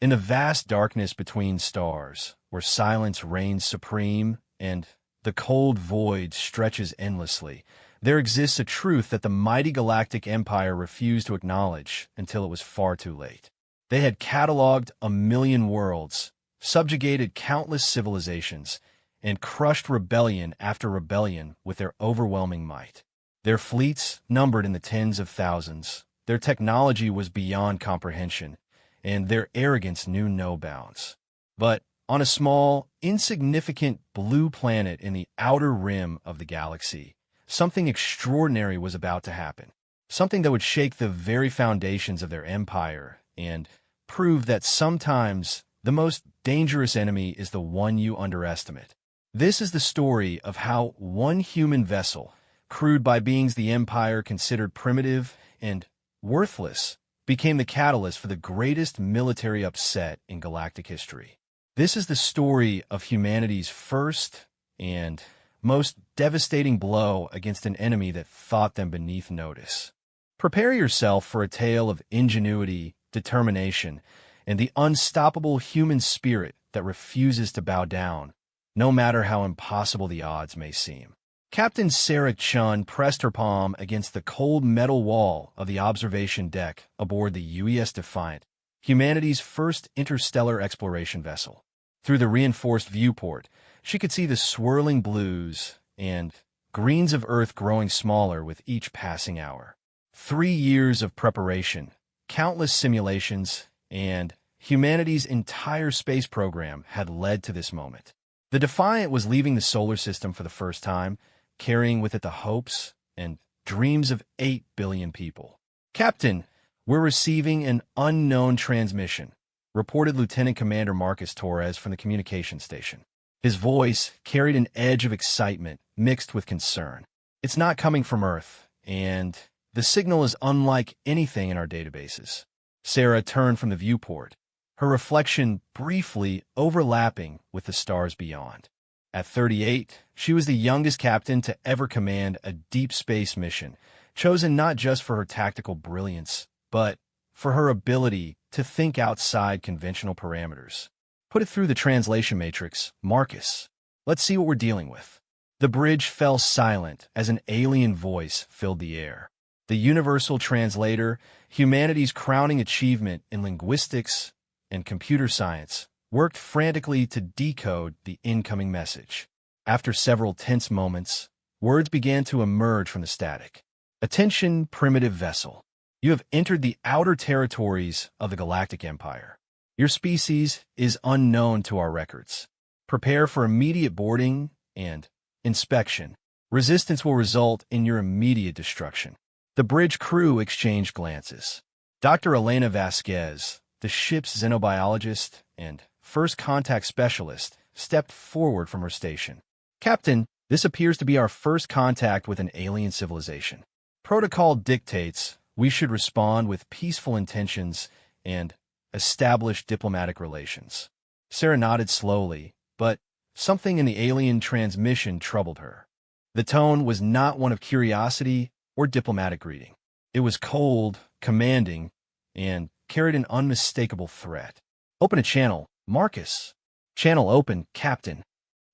In the vast darkness between stars, where silence reigns supreme and the cold void stretches endlessly, there exists a truth that the mighty Galactic Empire refused to acknowledge until it was far too late. They had cataloged 1,000,000 worlds, subjugated countless civilizations, and crushed rebellion after rebellion with their overwhelming might. Their fleets numbered in the tens of thousands, their technology was beyond comprehension, and their arrogance knew no bounds. But on a small, insignificant blue planet in the outer rim of the galaxy, something extraordinary was about to happen. Something that would shake the very foundations of their empire and prove that sometimes the most dangerous enemy is the one you underestimate. This is the story of how one human vessel, crewed by beings the Empire considered primitive and worthless, became the catalyst for the greatest military upset in galactic history. This is the story of humanity's first and most devastating blow against an enemy that thought them beneath notice. Prepare yourself for a tale of ingenuity, determination, and the unstoppable human spirit that refuses to bow down, no matter how impossible the odds may seem. Captain Sarah Chun pressed her palm against the cold metal wall of the observation deck aboard the UES Defiant, humanity's first interstellar exploration vessel. Through the reinforced viewport, she could see the swirling blues and greens of Earth growing smaller with each passing hour. 3 years of preparation, countless simulations, and humanity's entire space program had led to this moment. The Defiant was leaving the solar system for the first time, carrying with it the hopes and dreams of 8 billion people. "Captain, we're receiving an unknown transmission," reported Lieutenant Commander Marcus Torres from the communication station. His voice carried an edge of excitement mixed with concern. "It's not coming from Earth, and the signal is unlike anything in our databases." Sarah turned from the viewport, her reflection briefly overlapping with the stars beyond. At 38, she was the youngest captain to ever command a deep space mission, chosen not just for her tactical brilliance, but for her ability to think outside conventional parameters. "Put it through the translation matrix, Marcus. Let's see what we're dealing with." The bridge fell silent as an alien voice filled the air. The universal translator, humanity's crowning achievement in linguistics and computer science, worked frantically to decode the incoming message. After several tense moments, words began to emerge from the static. "Attention, primitive vessel. You have entered the outer territories of the Galactic Empire. Your species is unknown to our records. Prepare for immediate boarding and inspection. Resistance will result in your immediate destruction." The bridge crew exchanged glances. Dr. Elena Vasquez, the ship's xenobiologist and first contact specialist, stepped forward from her station. "Captain, this appears to be our first contact with an alien civilization. Protocol dictates we should respond with peaceful intentions and establish diplomatic relations." Sarah nodded slowly, but something in the alien transmission troubled her. The tone was not one of curiosity or diplomatic greeting. It was cold, commanding, and carried an unmistakable threat. "Open a channel, Marcus." "Channel open, Captain.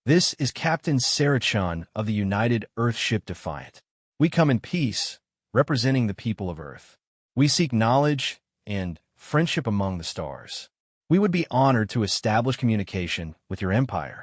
This is Captain Sarah Chun of the United Earthship Defiant. We come in peace, representing the people of Earth. We seek knowledge and friendship among the stars. We would be honored to establish communication with your empire."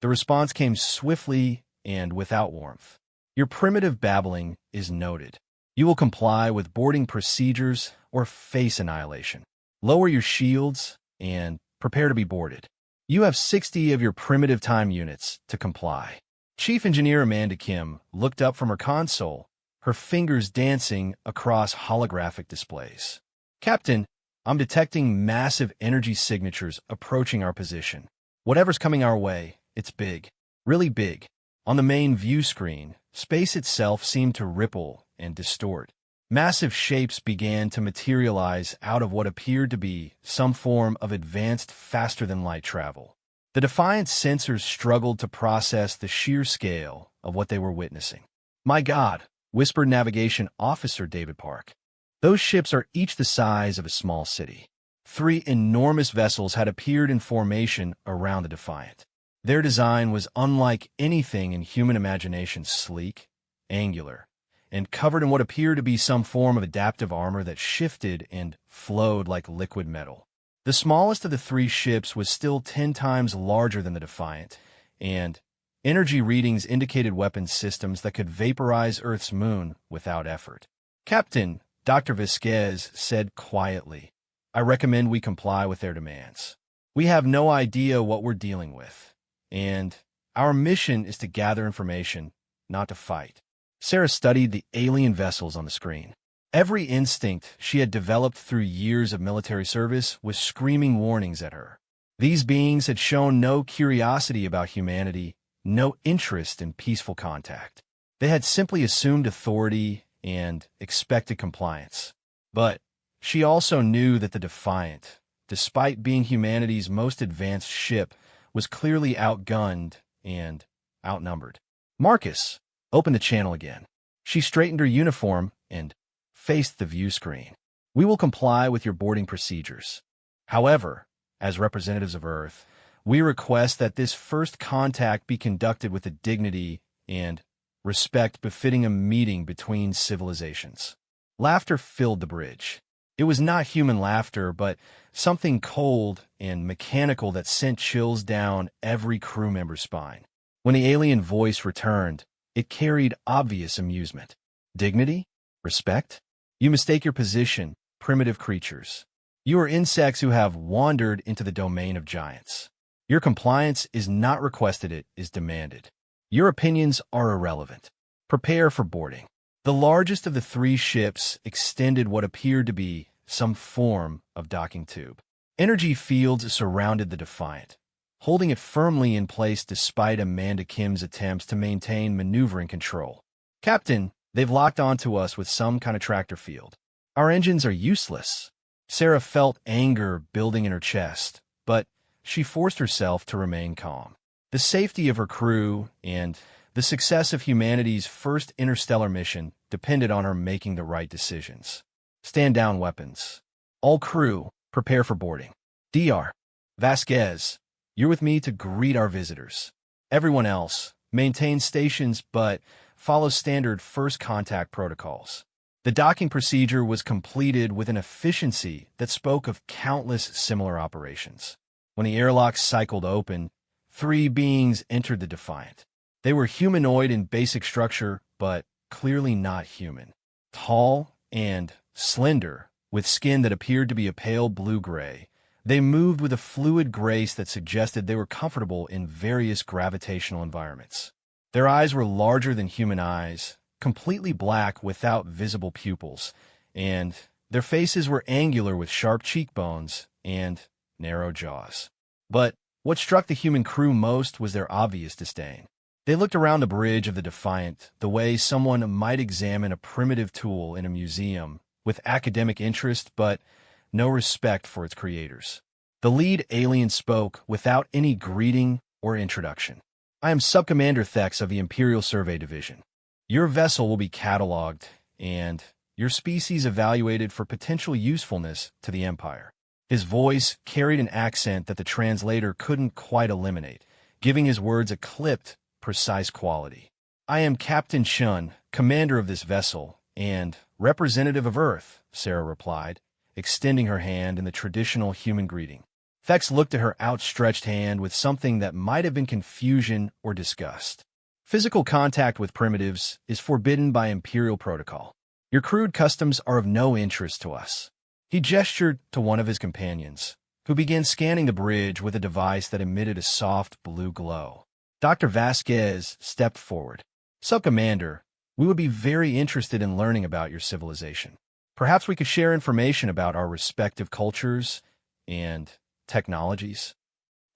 The response came swiftly and without warmth. "Your primitive babbling is noted. You will comply with boarding procedures or face annihilation. Lower your shields and prepare to be boarded. You have 60 of your primitive time units to comply." Chief Engineer Amanda Kim looked up from her console, her fingers dancing across holographic displays. "Captain, I'm detecting massive energy signatures approaching our position. Whatever's coming our way, it's big, really big." On the main view screen, space itself seemed to ripple and distort. Massive shapes began to materialize out of what appeared to be some form of advanced faster-than-light travel. The Defiant sensors struggled to process the sheer scale of what they were witnessing. "My God," whispered Navigation Officer David Park. "Those ships are each the size of a small city." Three enormous vessels had appeared in formation around the Defiant. Their design was unlike anything in human imagination, sleek, angular, and covered in what appeared to be some form of adaptive armor that shifted and flowed like liquid metal. The smallest of the three ships was still 10 times larger than the Defiant, and energy readings indicated weapons systems that could vaporize Earth's moon without effort. Captain, Dr. Vasquez said quietly, "I recommend we comply with their demands. We have no idea what we're dealing with, and our mission is to gather information, not to fight." Sarah studied the alien vessels on the screen. Every instinct she had developed through years of military service was screaming warnings at her. These beings had shown no curiosity about humanity, no interest in peaceful contact. They had simply assumed authority and expected compliance. But she also knew that the Defiant, despite being humanity's most advanced ship, was clearly outgunned and outnumbered. "Marcus, open the channel again." She straightened her uniform and faced the view screen. "We will comply with your boarding procedures. However, as representatives of Earth, we request that this first contact be conducted with the dignity and respect befitting a meeting between civilizations." Laughter filled the bridge. It was not human laughter, but something cold and mechanical that sent chills down every crew member's spine. When the alien voice returned, it carried obvious amusement. "Dignity? Respect? You mistake your position, primitive creatures. You are insects who have wandered into the domain of giants. Your compliance is not requested, it is demanded. Your opinions are irrelevant. Prepare for boarding." The largest of the three ships extended what appeared to be some form of docking tube. Energy fields surrounded the Defiant, holding it firmly in place despite Amanda Kim's attempts to maintain maneuvering control. "Captain, they've locked onto us with some kind of tractor field. Our engines are useless." Sarah felt anger building in her chest, but she forced herself to remain calm. The safety of her crew and the success of humanity's first interstellar mission depended on her making the right decisions. "Stand down, weapons. All crew, prepare for boarding. Dr. Vasquez, you're with me to greet our visitors. Everyone else, maintain stations but follow standard first contact protocols." The docking procedure was completed with an efficiency that spoke of countless similar operations. When the airlock cycled open, three beings entered the Defiant. They were humanoid in basic structure, but clearly not human. Tall and slender, with skin that appeared to be a pale blue-gray, they moved with a fluid grace that suggested they were comfortable in various gravitational environments. Their eyes were larger than human eyes, completely black without visible pupils, and their faces were angular with sharp cheekbones and narrow jaws. But what struck the human crew most was their obvious disdain. They looked around the bridge of the Defiant the way someone might examine a primitive tool in a museum, with academic interest but no respect for its creators. The lead alien spoke without any greeting or introduction. "I am Subcommander Thex of the Imperial Survey Division. Your vessel will be cataloged and your species evaluated for potential usefulness to the Empire." His voice carried an accent that the translator couldn't quite eliminate, giving his words a clipped, precise quality. "I am Captain Shun, commander of this vessel, and representative of Earth," Sarah replied, extending her hand in the traditional human greeting. Thex looked at her outstretched hand with something that might have been confusion or disgust. "Physical contact with primitives is forbidden by Imperial protocol. Your crude customs are of no interest to us." He gestured to one of his companions, who began scanning the bridge with a device that emitted a soft blue glow. Dr. Vasquez stepped forward. "Sub-Commander, we would be very interested in learning about your civilization. Perhaps we could share information about our respective cultures and technologies."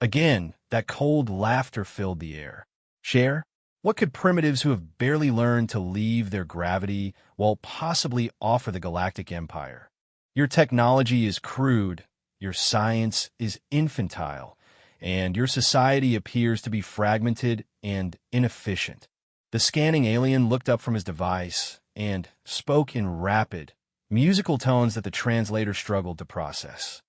Again, that cold laughter filled the air. "Share? What could primitives who have barely learned to leave their gravity while possibly offer the Galactic Empire? Your technology is crude, your science is infantile, and your society appears to be fragmented and inefficient." The scanning alien looked up from his device and spoke in rapid, musical tones that the translator struggled to process.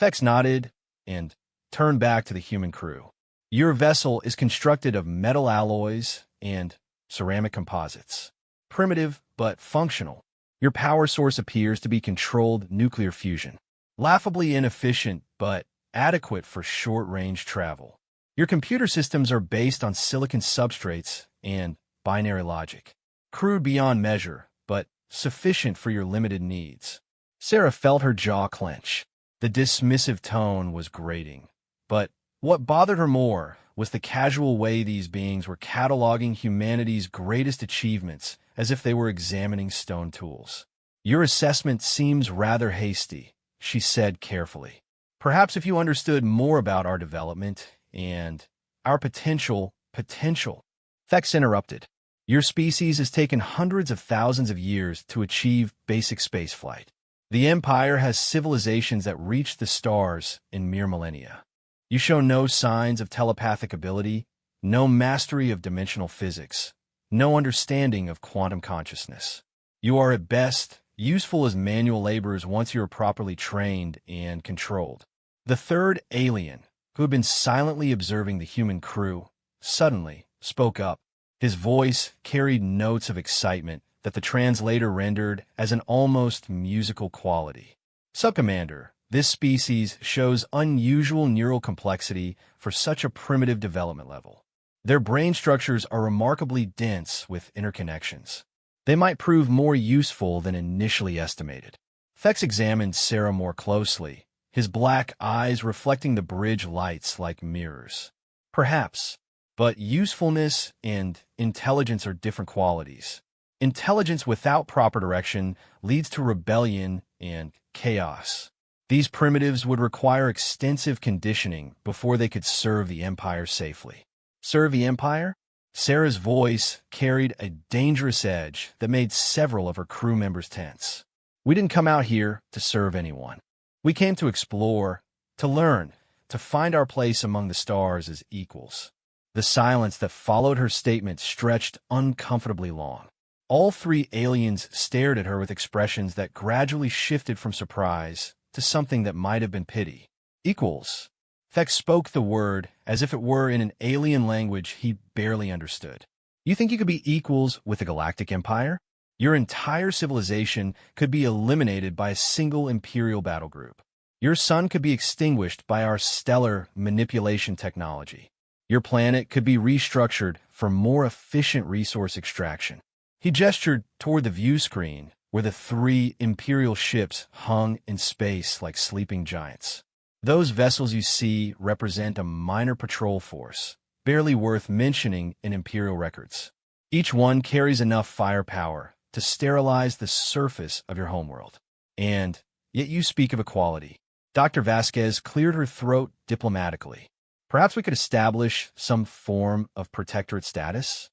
Fex nodded and turned back to the human crew. Your vessel is constructed of metal alloys and ceramic composites. Primitive, but functional. Your power source appears to be controlled nuclear fusion. Laughably inefficient, but adequate for short-range travel. Your computer systems are based on silicon substrates and binary logic. Crude beyond measure, but sufficient for your limited needs. Sarah felt her jaw clench. The dismissive tone was grating. But what bothered her more was the casual way these beings were cataloging humanity's greatest achievements as if they were examining stone tools. Your assessment seems rather hasty, she said carefully. Perhaps if you understood more about our development and our potential. Fex interrupted. Your species has taken hundreds of thousands of years to achieve basic spaceflight. The Empire has civilizations that reach the stars in mere millennia. You show no signs of telepathic ability, no mastery of dimensional physics, no understanding of quantum consciousness. You are at best useful as manual laborers once you are properly trained and controlled. The third alien, who had been silently observing the human crew, suddenly spoke up. His voice carried notes of excitement that the translator rendered as an almost musical quality. Subcommander, this species shows unusual neural complexity for such a primitive development level. Their brain structures are remarkably dense with interconnections. They might prove more useful than initially estimated. Fex examined Sarah more closely, his black eyes reflecting the bridge lights like mirrors. Perhaps, but usefulness and intelligence are different qualities. Intelligence without proper direction leads to rebellion and chaos. These primitives would require extensive conditioning before they could serve the Empire safely. Serve the Empire? Sarah's voice carried a dangerous edge that made several of her crew members tense. We didn't come out here to serve anyone. We came to explore, to learn, to find our place among the stars as equals. The silence that followed her statement stretched uncomfortably long. All three aliens stared at her with expressions that gradually shifted from surprise to something that might have been pity. Equals. Fex spoke the word as if it were in an alien language he barely understood. You think you could be equals with the Galactic Empire? Your entire civilization could be eliminated by a single Imperial battle group. Your sun could be extinguished by our stellar manipulation technology. Your planet could be restructured for more efficient resource extraction. He gestured toward the view screen, where the three Imperial ships hung in space like sleeping giants. Those vessels you see represent a minor patrol force, barely worth mentioning in Imperial records. Each one carries enough firepower to sterilize the surface of your homeworld. And yet you speak of equality. Dr. Vasquez cleared her throat diplomatically. Perhaps we could establish some form of protectorate status?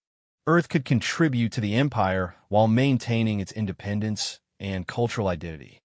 Earth could contribute to the Empire while maintaining its independence and cultural identity.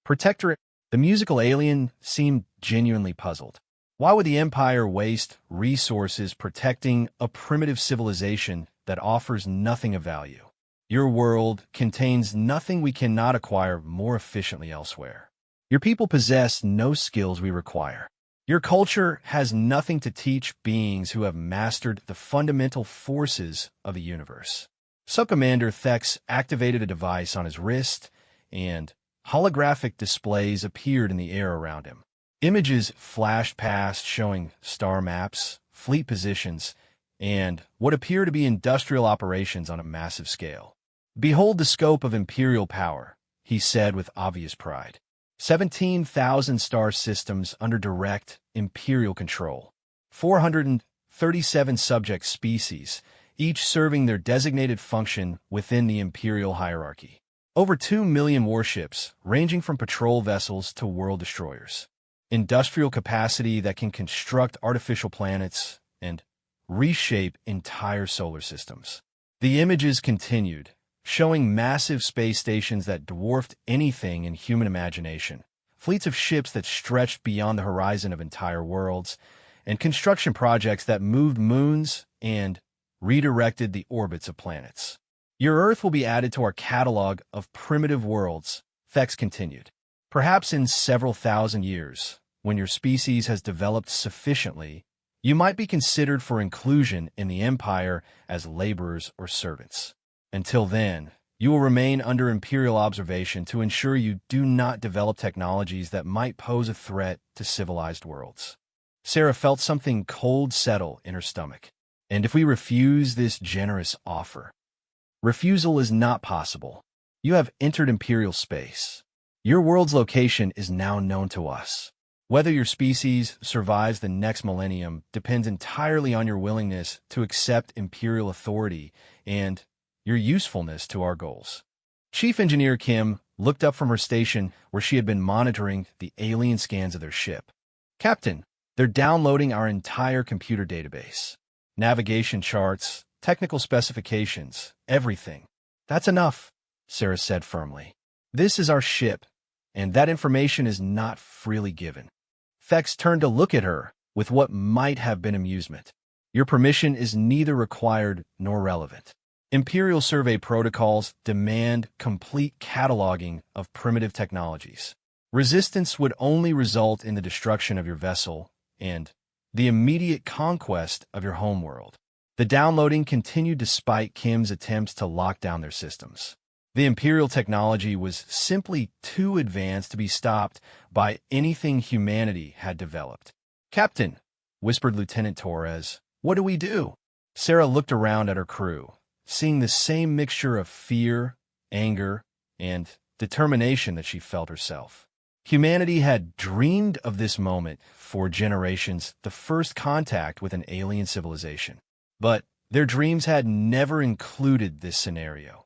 Protectorate? The musical alien seemed genuinely puzzled. Why would the Empire waste resources protecting a primitive civilization that offers nothing of value? Your world contains nothing we cannot acquire more efficiently elsewhere. Your people possess no skills we require. Your culture has nothing to teach beings who have mastered the fundamental forces of the universe. Subcommander Thex activated a device on his wrist, and holographic displays appeared in the air around him. Images flashed past showing star maps, fleet positions, and what appear to be industrial operations on a massive scale. Behold the scope of Imperial power, he said with obvious pride. 17,000 star systems under direct Imperial control. 437 subject species, each serving their designated function within the Imperial hierarchy. Over 2 million warships, ranging from patrol vessels to world destroyers. Industrial capacity that can construct artificial planets and reshape entire solar systems. The images continued, showing massive space stations that dwarfed anything in human imagination, fleets of ships that stretched beyond the horizon of entire worlds, and construction projects that moved moons and redirected the orbits of planets. Your Earth will be added to our catalog of primitive worlds, Thex continued. Perhaps in several thousand years, when your species has developed sufficiently, you might be considered for inclusion in the Empire as laborers or servants. Until then, you will remain under Imperial observation to ensure you do not develop technologies that might pose a threat to civilized worlds. Sarah felt something cold settle in her stomach. And if we refuse this generous offer? Refusal is not possible. You have entered Imperial space. Your world's location is now known to us. Whether your species survives the next millennium depends entirely on your willingness to accept Imperial authority and your usefulness to our goals. Chief Engineer Kim looked up from her station where she had been monitoring the alien scans of their ship. Captain, they're downloading our entire computer database. Navigation charts, technical specifications, everything. That's enough, Sarah said firmly. This is our ship, and that information is not freely given. Thex turned to look at her with what might have been amusement. Your permission is neither required nor relevant. Imperial survey protocols demand complete cataloging of primitive technologies. Resistance would only result in the destruction of your vessel and the immediate conquest of your homeworld. The downloading continued despite Kim's attempts to lock down their systems. The Imperial technology was simply too advanced to be stopped by anything humanity had developed. Captain, whispered Lieutenant Torres, what do we do? Sarah looked around at her crew, seeing the same mixture of fear, anger, and determination that she felt herself. Humanity had dreamed of this moment for generations, the first contact with an alien civilization. But their dreams had never included this scenario.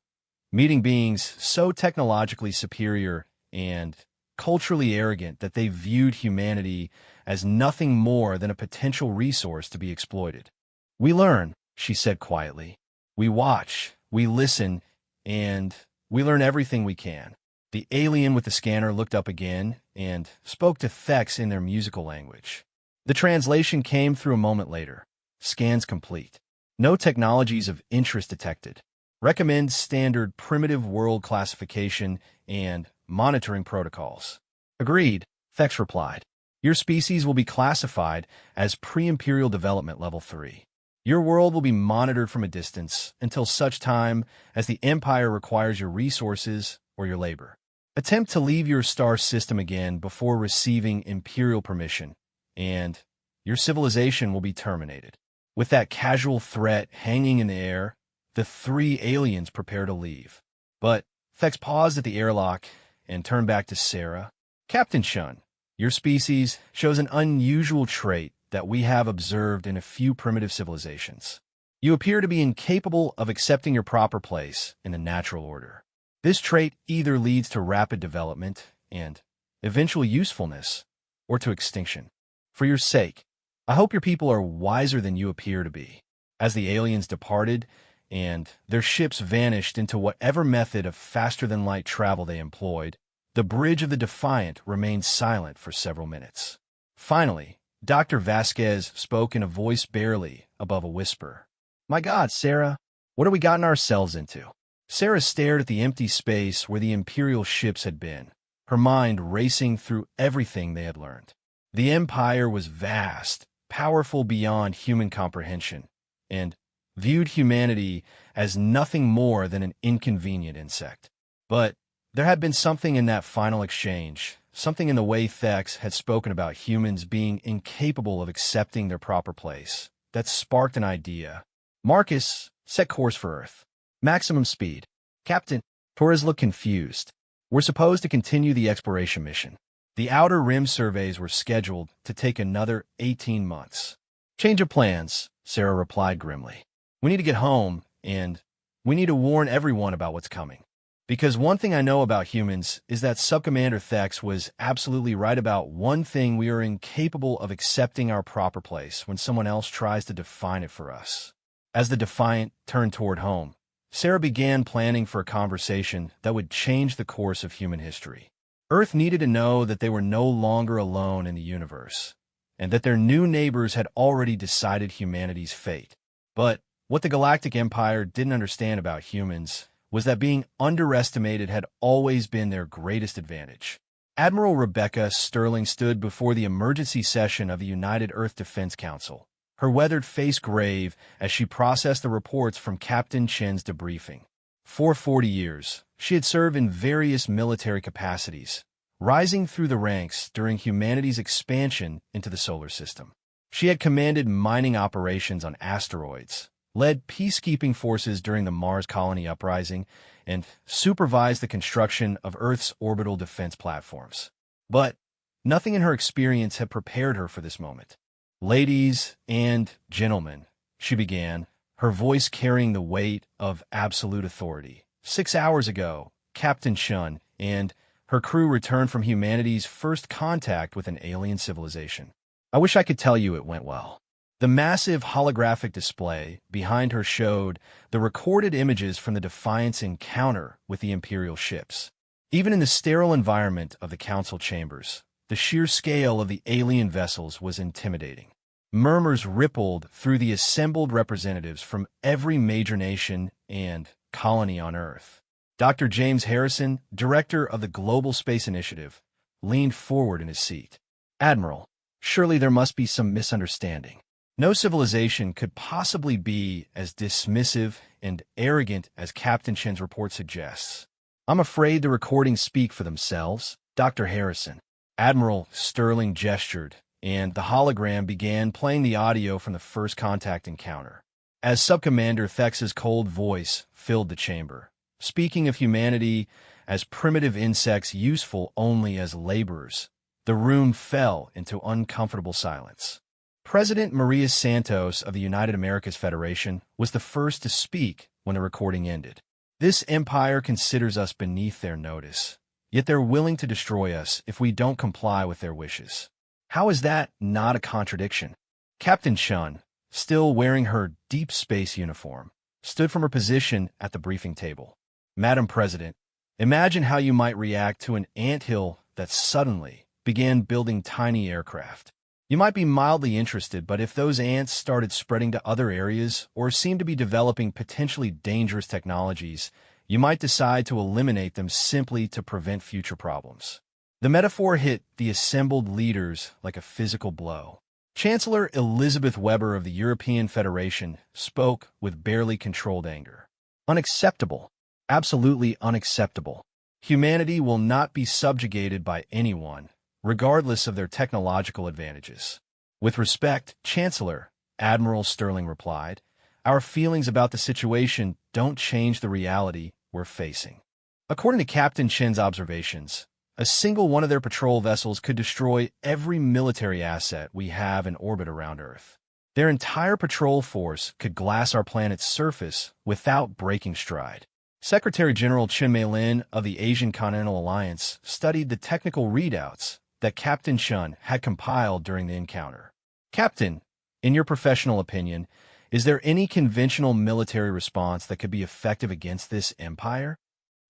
Meeting beings so technologically superior and culturally arrogant that they viewed humanity as nothing more than a potential resource to be exploited. We learn, she said quietly. We watch, we listen, and we learn everything we can. The alien with the scanner looked up again and spoke to Thex in their musical language. The translation came through a moment later. Scans complete. No technologies of interest detected. Recommend standard primitive world classification and monitoring protocols. Agreed, Thex replied. Your species will be classified as pre-imperial development level 3. Your world will be monitored from a distance until such time as the Empire requires your resources or your labor. Attempt to leave your star system again before receiving Imperial permission, and your civilization will be terminated. With that casual threat hanging in the air, the 3 aliens prepare to leave. But Thex paused at the airlock and turned back to Sarah. Captain Shun, your species shows an unusual trait that we have observed in a few primitive civilizations. You appear to be incapable of accepting your proper place in the natural order. This trait either leads to rapid development and eventual usefulness, or to extinction. For your sake, I hope your people are wiser than you appear to be. As the aliens departed, and their ships vanished into whatever method of faster-than-light travel they employed, the bridge of the Defiant remained silent for several minutes. Finally, Dr. Vasquez spoke in a voice barely above a whisper. My God, Sarah, what have we gotten ourselves into? Sarah stared at the empty space where the Imperial ships had been, her mind racing through everything they had learned. The Empire was vast, powerful beyond human comprehension, and viewed humanity as nothing more than an inconvenient insect. But there had been something in that final exchange, something in the way Thex had spoken about humans being incapable of accepting their proper place, that sparked an idea. Marcus, set course for Earth. Maximum speed. Captain, Torres looked confused. We're supposed to continue the exploration mission. The outer rim surveys were scheduled to take another 18 months. Change of plans, Sarah replied grimly. We need to get home, and we need to warn everyone about what's coming. Because one thing I know about humans is that Subcommander Thex was absolutely right about one thing: we are incapable of accepting our proper place when someone else tries to define it for us. As the Defiant turned toward home, Sarah began planning for a conversation that would change the course of human history. Earth needed to know that they were no longer alone in the universe, and that their new neighbors had already decided humanity's fate. But what the Galactic Empire didn't understand about humans was that being underestimated had always been their greatest advantage. Admiral Rebecca Sterling stood before the emergency session of the United Earth Defense Council, her weathered face grave as she processed the reports from Captain Chen's debriefing. For 40 years, she had served in various military capacities, rising through the ranks during humanity's expansion into the solar system. She had commanded mining operations on asteroids, led peacekeeping forces during the Mars colony uprising, and supervised the construction of Earth's orbital defense platforms. But nothing in her experience had prepared her for this moment. "Ladies and gentlemen," she began, her voice carrying the weight of absolute authority. 6 hours ago, Captain Shun and her crew returned from humanity's first contact with an alien civilization. I wish I could tell you it went well. The massive holographic display behind her showed the recorded images from the Defiant's encounter with the Imperial ships. Even in the sterile environment of the council chambers, the sheer scale of the alien vessels was intimidating. Murmurs rippled through the assembled representatives from every major nation and colony on Earth. Dr. James Harrison, director of the Global Space Initiative, leaned forward in his seat. "Admiral, surely there must be some misunderstanding. No civilization could possibly be as dismissive and arrogant as Captain Chen's report suggests. I'm afraid the recordings speak for themselves, Dr. Harrison." Admiral Sterling gestured, and the hologram began playing the audio from the first contact encounter. As Subcommander Thex's cold voice filled the chamber, speaking of humanity as primitive insects useful only as laborers, the room fell into uncomfortable silence. President Maria Santos of the United Americas Federation was the first to speak when the recording ended. "This empire considers us beneath their notice, yet they're willing to destroy us if we don't comply with their wishes. How is that not a contradiction?" Captain Shun, still wearing her deep space uniform, stood from her position at the briefing table. "Madam President, imagine how you might react to an anthill that suddenly began building tiny aircraft. You might be mildly interested, but if those ants started spreading to other areas or seemed to be developing potentially dangerous technologies, you might decide to eliminate them simply to prevent future problems." The metaphor hit the assembled leaders like a physical blow. Chancellor Elizabeth Weber of the European Federation spoke with barely controlled anger. "Unacceptable. Absolutely unacceptable. Humanity will not be subjugated by anyone, regardless of their technological advantages." "With respect, Chancellor," Admiral Sterling replied, "our feelings about the situation don't change the reality we're facing." According to Captain Chen's observations, a single one of their patrol vessels could destroy every military asset we have in orbit around Earth. Their entire patrol force could glass our planet's surface without breaking stride. Secretary General Chen Mei-lin of the Asian Continental Alliance studied the technical readouts that Captain Shun had compiled during the encounter. "Captain, in your professional opinion, is there any conventional military response that could be effective against this empire?"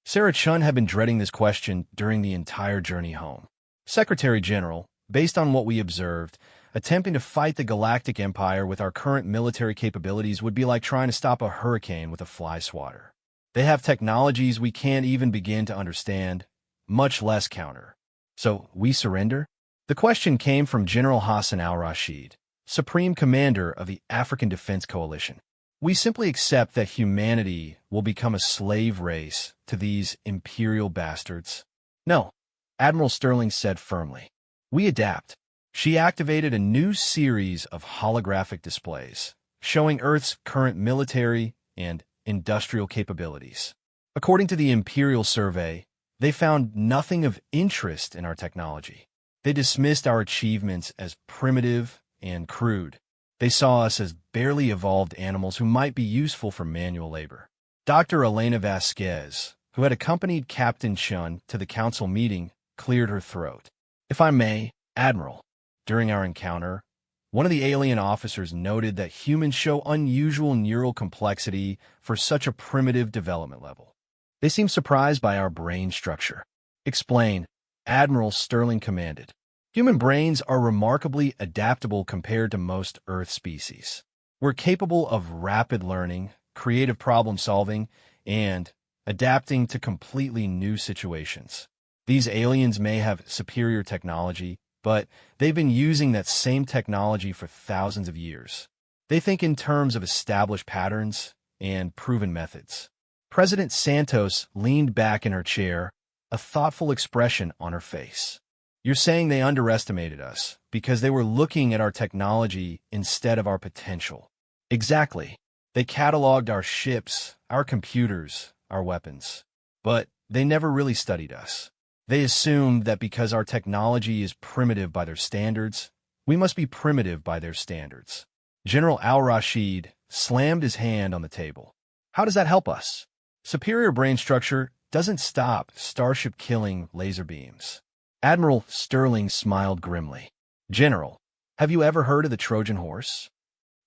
Sarah Chun had been dreading this question during the entire journey home. "Secretary General, based on what we observed, attempting to fight the Galactic Empire with our current military capabilities would be like trying to stop a hurricane with a fly swatter. They have technologies we can't even begin to understand, much less counter. So, we surrender?" The question came from General Hassan al-Rashid, Supreme Commander of the African Defense Coalition. "We simply accept that humanity will become a slave race to these imperial bastards." "No," Admiral Sterling said firmly. "We adapt." She activated a new series of holographic displays, showing Earth's current military and industrial capabilities. According to the Imperial Survey, they found nothing of interest in our technology. They dismissed our achievements as primitive and crude. They saw us as barely evolved animals who might be useful for manual labor. Dr. Elena Vasquez, who had accompanied Captain Shun to the council meeting, cleared her throat. "If I may, Admiral, during our encounter, one of the alien officers noted that humans show unusual neural complexity for such a primitive development level. They seem surprised by our brain structure." "Explain," Admiral Sterling commanded. "Human brains are remarkably adaptable compared to most Earth species. We're capable of rapid learning, creative problem-solving, and adapting to completely new situations. These aliens may have superior technology, but they've been using that same technology for thousands of years. They think in terms of established patterns and proven methods. President Santos leaned back in her chair, a thoughtful expression on her face. You're saying they underestimated us because they were looking at our technology instead of our potential. Exactly. They cataloged our ships, our computers, our weapons. But they never really studied us. They assumed that because our technology is primitive by their standards, we must be primitive by their standards. General Al-Rashid slammed his hand on the table. How does that help us? Superior brain structure doesn't stop starship-killing laser beams. Admiral Sterling smiled grimly. General, have you ever heard of the Trojan horse?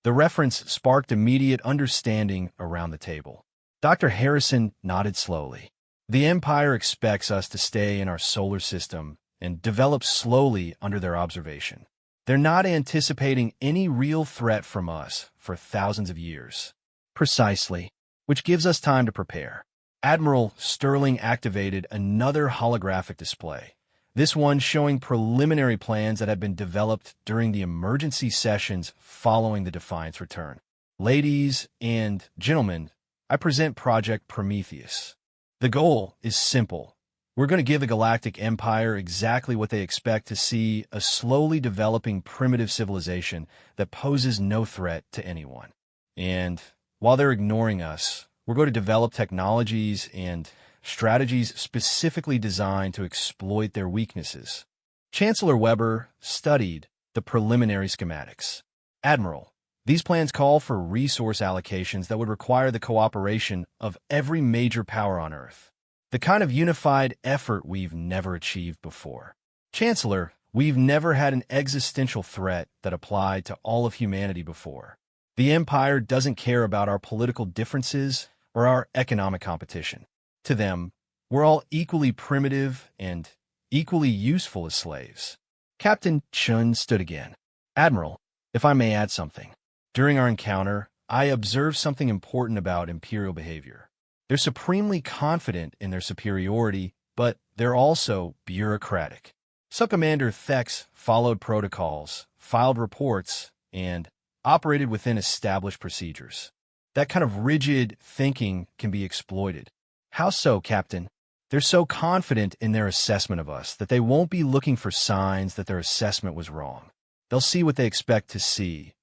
The reference sparked immediate understanding around the table. Dr. Harrison nodded slowly. The Empire expects us to stay in our solar system and develop slowly under their observation. They're not anticipating any real threat from us for thousands of years. Precisely, which gives us time to prepare. Admiral Sterling activated another holographic display, this one showing preliminary plans that had been developed during the emergency sessions following the Defiant's return. Ladies and gentlemen, I present Project Prometheus. The goal is simple. We're going to give the Galactic Empire exactly what they expect to see: a slowly developing primitive civilization that poses no threat to anyone. And while they're ignoring us, we're going to develop technologies and strategies specifically designed to exploit their weaknesses. Chancellor Weber studied the preliminary schematics. Admiral, these plans call for resource allocations that would require the cooperation of every major power on Earth. The kind of unified effort we've never achieved before. Chancellor, we've never had an existential threat that applied to all of humanity before. The Empire doesn't care about our political differences or our economic competition. To them, we're all equally primitive and equally useful as slaves. Captain Chun stood again. Admiral, if I may add something. During our encounter, I observed something important about Imperial behavior. They're supremely confident in their superiority, but they're also bureaucratic. Subcommander Thex followed protocols, filed reports, and operated within established procedures. That kind of rigid thinking can be exploited. How so, Captain? They're so confident in their assessment of us that they won't be looking for signs that their assessment was wrong. They'll see what they expect to see,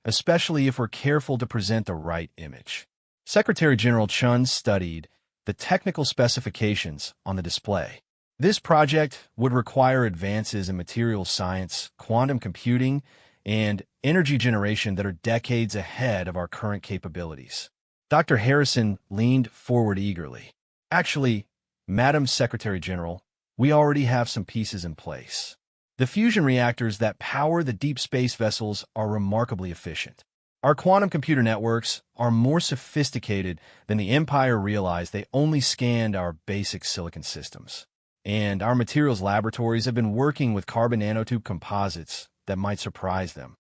especially if we're careful to present the right image. Secretary General Chun studied the technical specifications on the display. This project would require advances in materials science, quantum computing, and energy generation that are decades ahead of our current capabilities. Dr. Harrison leaned forward eagerly. Actually, Madam Secretary General, we already have some pieces in place. The fusion reactors that power the deep space vessels are remarkably efficient. Our quantum computer networks are more sophisticated than the Empire realized. They only scanned our basic silicon systems. And our materials laboratories have been working with carbon nanotube composites that might surprise them.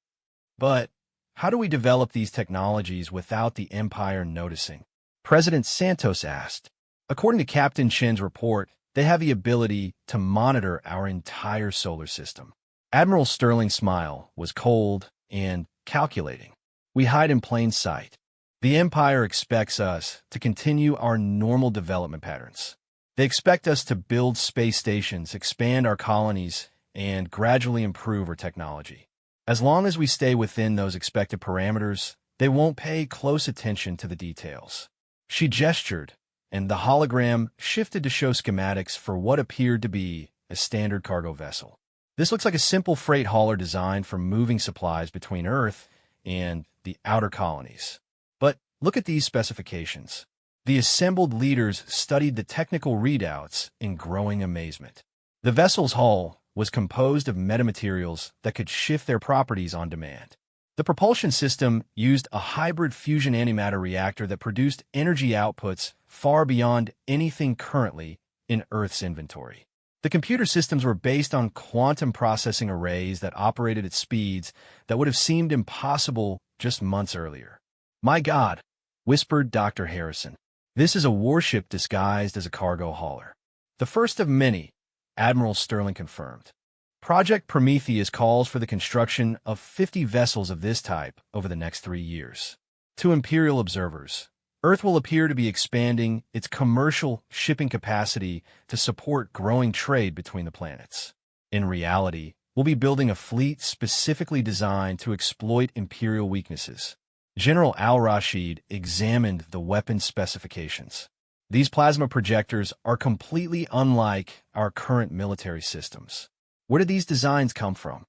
But how do we develop these technologies without the Empire noticing? President Santos asked. According to Captain Chen's report, they have the ability to monitor our entire solar system. Admiral Sterling's smile was cold and calculating. We hide in plain sight. The Empire expects us to continue our normal development patterns. They expect us to build space stations, expand our colonies, and gradually improve our technology. As long as we stay within those expected parameters, they won't pay close attention to the details. She gestured, and the hologram shifted to show schematics for what appeared to be a standard cargo vessel. This looks like a simple freight hauler designed for moving supplies between Earth and the outer colonies. But look at these specifications. The assembled leaders studied the technical readouts in growing amazement. The vessel's hull was composed of metamaterials that could shift their properties on demand. The propulsion system used a hybrid fusion antimatter reactor that produced energy outputs far beyond anything currently in Earth's inventory. The computer systems were based on quantum processing arrays that operated at speeds that would have seemed impossible just months earlier. "My God," whispered Dr. Harrison. "This is a warship disguised as a cargo hauler. The first of many." Admiral Sterling confirmed. Project Prometheus calls for the construction of 50 vessels of this type over the next 3 years. To Imperial observers, Earth will appear to be expanding its commercial shipping capacity to support growing trade between the planets. In reality, we'll be building a fleet specifically designed to exploit Imperial weaknesses. General Al-Rashid examined the weapon specifications. These plasma projectors are completely unlike our current military systems. Where did these designs come from?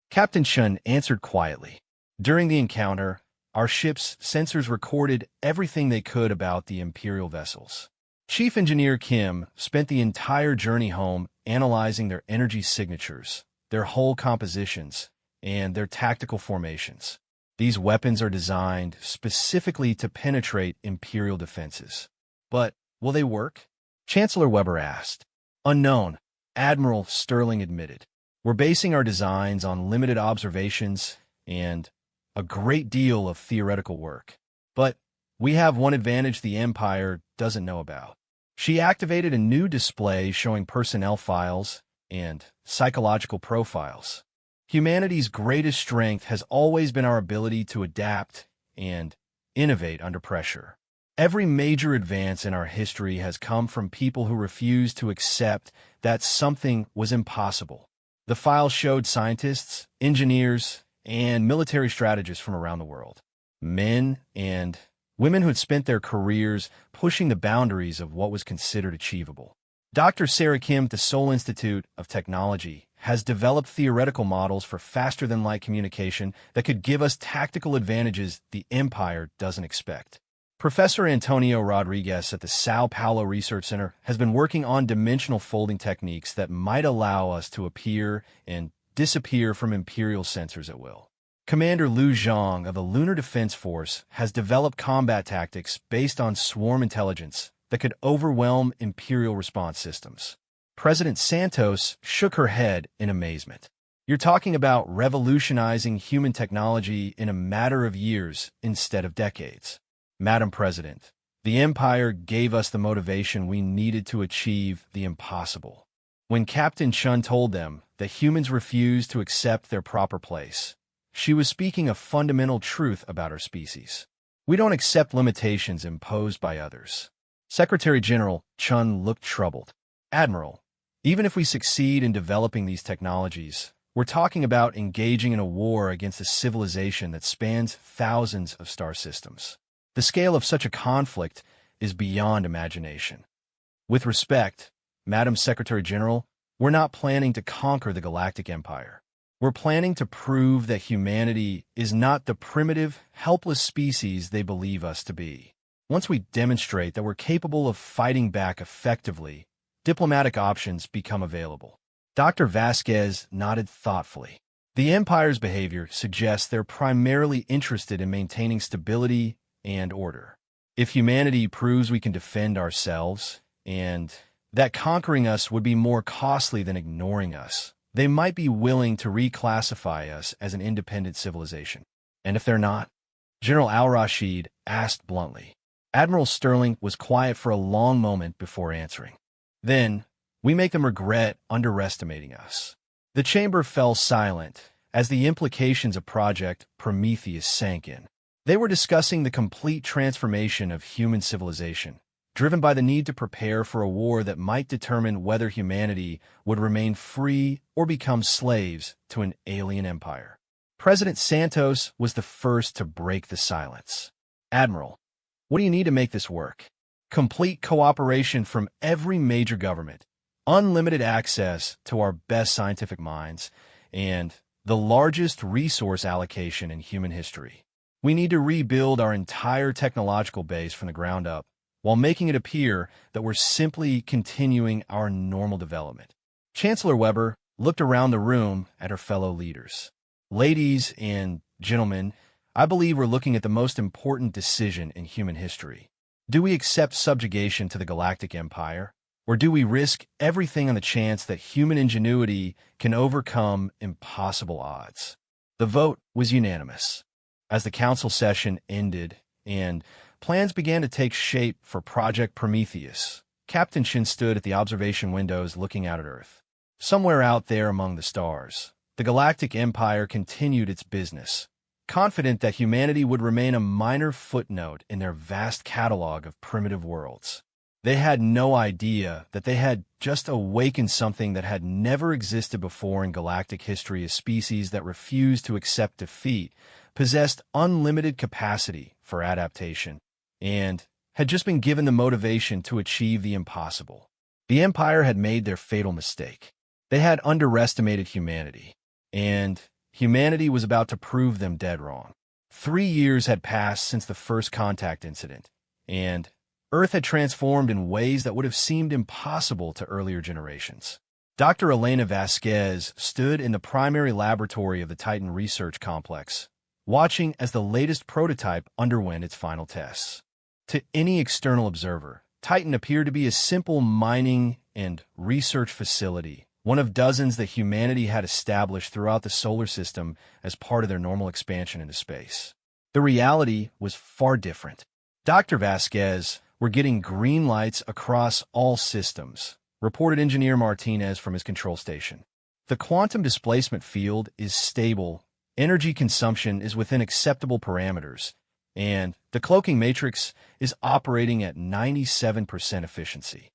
Captain Chun answered quietly. During the encounter, our ship's sensors recorded everything they could about the Imperial vessels. Chief Engineer Kim spent the entire journey home analyzing their energy signatures, their hull compositions, and their tactical formations. These weapons are designed specifically to penetrate Imperial defenses. But will they work? Chancellor Weber asked. Unknown, Admiral Sterling admitted. We're basing our designs on limited observations and a great deal of theoretical work. But we have one advantage the Empire doesn't know about. She activated a new display showing personnel files and psychological profiles. Humanity's greatest strength has always been our ability to adapt and innovate under pressure. Every major advance in our history has come from people who refused to accept that something was impossible. The file showed scientists, engineers, and military strategists from around the world. Men and women who had spent their careers pushing the boundaries of what was considered achievable. Dr. Sarah Kim at the Seoul Institute of Technology has developed theoretical models for faster-than-light communication that could give us tactical advantages the Empire doesn't expect. Professor Antonio Rodriguez at the Sao Paulo Research Center has been working on dimensional folding techniques that might allow us to appear and disappear from Imperial sensors at will. Commander Liu Zhang of the Lunar Defense Force has developed combat tactics based on swarm intelligence that could overwhelm Imperial response systems. President Santos shook her head in amazement. You're talking about revolutionizing human technology in a matter of years instead of decades. Madam President, the Empire gave us the motivation we needed to achieve the impossible. When Captain Chun told them that humans refused to accept their proper place, she was speaking a fundamental truth about our species. We don't accept limitations imposed by others. Secretary General Chun looked troubled. Admiral, even if we succeed in developing these technologies, we're talking about engaging in a war against a civilization that spans thousands of star systems. The scale of such a conflict is beyond imagination. With respect, Madam Secretary General, we're not planning to conquer the Galactic Empire. We're planning to prove that humanity is not the primitive, helpless species they believe us to be. Once we demonstrate that we're capable of fighting back effectively, diplomatic options become available. Dr. Vasquez nodded thoughtfully. The Empire's behavior suggests they're primarily interested in maintaining stability and order. If humanity proves we can defend ourselves, and that conquering us would be more costly than ignoring us, they might be willing to reclassify us as an independent civilization. And if they're not? General Al-Rashid asked bluntly. Admiral Sterling was quiet for a long moment before answering. Then, we make them regret underestimating us. The chamber fell silent as the implications of Project Prometheus sank in. They were discussing the complete transformation of human civilization, driven by the need to prepare for a war that might determine whether humanity would remain free or become slaves to an alien empire. President Santos was the first to break the silence. Admiral, what do you need to make this work? Complete cooperation from every major government, unlimited access to our best scientific minds, and the largest resource allocation in human history. We need to rebuild our entire technological base from the ground up, while making it appear that we're simply continuing our normal development. Chancellor Weber looked around the room at her fellow leaders. Ladies and gentlemen, I believe we're looking at the most important decision in human history. Do we accept subjugation to the Galactic Empire, or do we risk everything on the chance that human ingenuity can overcome impossible odds? The vote was unanimous. As the council session ended and plans began to take shape for Project Prometheus, Captain Shin stood at the observation windows looking out at Earth. Somewhere out there among the stars, the Galactic Empire continued its business, confident that humanity would remain a minor footnote in their vast catalog of primitive worlds. They had no idea that they had just awakened something that had never existed before in galactic history: a species that refused to accept defeat, possessed unlimited capacity for adaptation, and had just been given the motivation to achieve the impossible. The Empire had made their fatal mistake. They had underestimated humanity, and humanity was about to prove them dead wrong. 3 years had passed since the first contact incident, and Earth had transformed in ways that would have seemed impossible to earlier generations. Dr. Elena Vasquez stood in the primary laboratory of the Titan Research Complex, watching as the latest prototype underwent its final tests. To any external observer, Titan appeared to be a simple mining and research facility, one of dozens that humanity had established throughout the solar system as part of their normal expansion into space. The reality was far different. Dr. Vasquez were getting green lights across all systems, reported Engineer Martinez from his control station. The quantum displacement field is stable, energy consumption is within acceptable parameters, and the cloaking matrix is operating at 97% efficiency.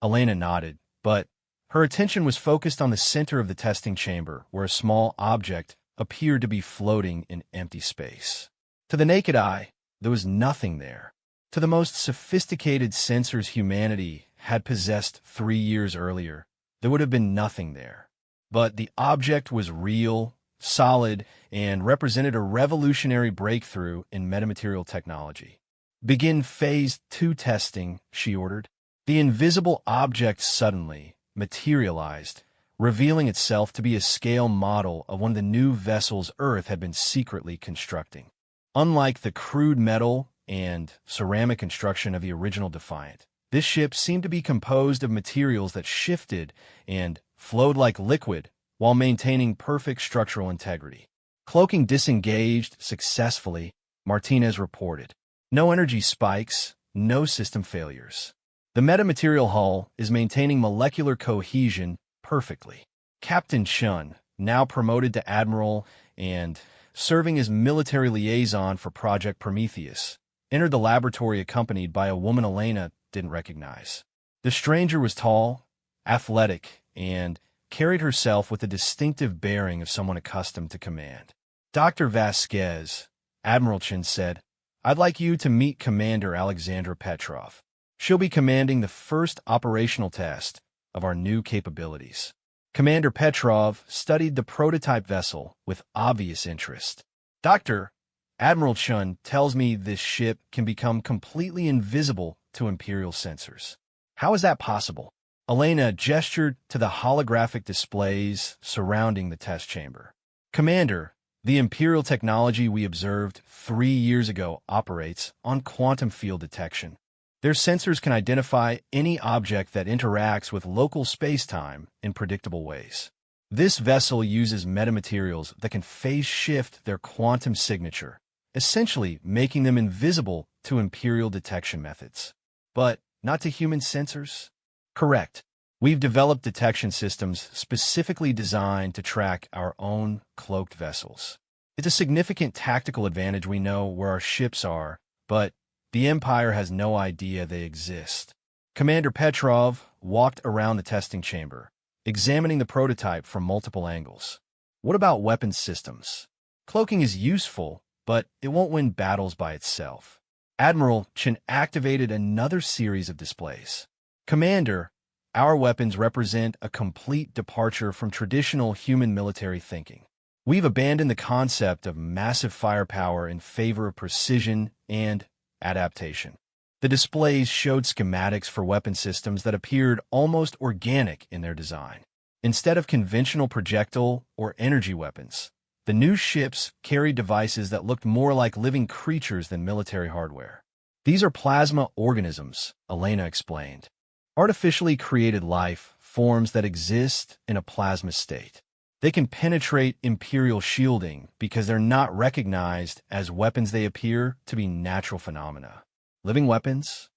Elena nodded, but her attention was focused on the center of the testing chamber, where a small object appeared to be floating in empty space. To the naked eye, there was nothing there. To the most sophisticated sensors humanity had possessed 3 years earlier, there would have been nothing there. But the object was real, solid, and represented a revolutionary breakthrough in metamaterial technology. "Begin Phase 2 testing," she ordered. The invisible object suddenly materialized, revealing itself to be a scale model of one of the new vessels Earth had been secretly constructing. Unlike the crude metal and ceramic construction of the original Defiant, this ship seemed to be composed of materials that shifted and flowed like liquid while maintaining perfect structural integrity. "Cloaking disengaged successfully," Martinez reported. "No energy spikes, no system failures. The metamaterial hull is maintaining molecular cohesion perfectly." Captain Chun, now promoted to Admiral and serving as military liaison for Project Prometheus, entered the laboratory accompanied by a woman Elena didn't recognize. The stranger was tall, athletic, and carried herself with the distinctive bearing of someone accustomed to command. "Dr. Vasquez," Admiral Chin said, "I'd like you to meet Commander Alexandra Petrov. She'll be commanding the first operational test of our new capabilities." Commander Petrov studied the prototype vessel with obvious interest. "Doctor, Admiral Chun tells me this ship can become completely invisible to Imperial sensors. How is that possible?" Elena gestured to the holographic displays surrounding the test chamber. "Commander, the Imperial technology we observed 3 years ago operates on quantum field detection. Their sensors can identify any object that interacts with local space-time in predictable ways. This vessel uses metamaterials that can phase shift their quantum signature, essentially making them invisible to Imperial detection methods. But not to human sensors?" "Correct. We've developed detection systems specifically designed to track our own cloaked vessels. It's a significant tactical advantage. We know where our ships are, but the Empire has no idea they exist." Commander Petrov walked around the testing chamber, examining the prototype from multiple angles. "What about weapons systems? Cloaking is useful, but it won't win battles by itself." Admiral Chin activated another series of displays. "Commander, our weapons represent a complete departure from traditional human military thinking. We've abandoned the concept of massive firepower in favor of precision and adaptation." The displays showed schematics for weapon systems that appeared almost organic in their design. Instead of conventional projectile or energy weapons, the new ships carried devices that looked more like living creatures than military hardware. "These are plasma organisms," Elena explained. "Artificially created life forms that exist in a plasma state. They can penetrate Imperial shielding because they're not recognized as weapons. They appear to be natural phenomena." "Living weapons?"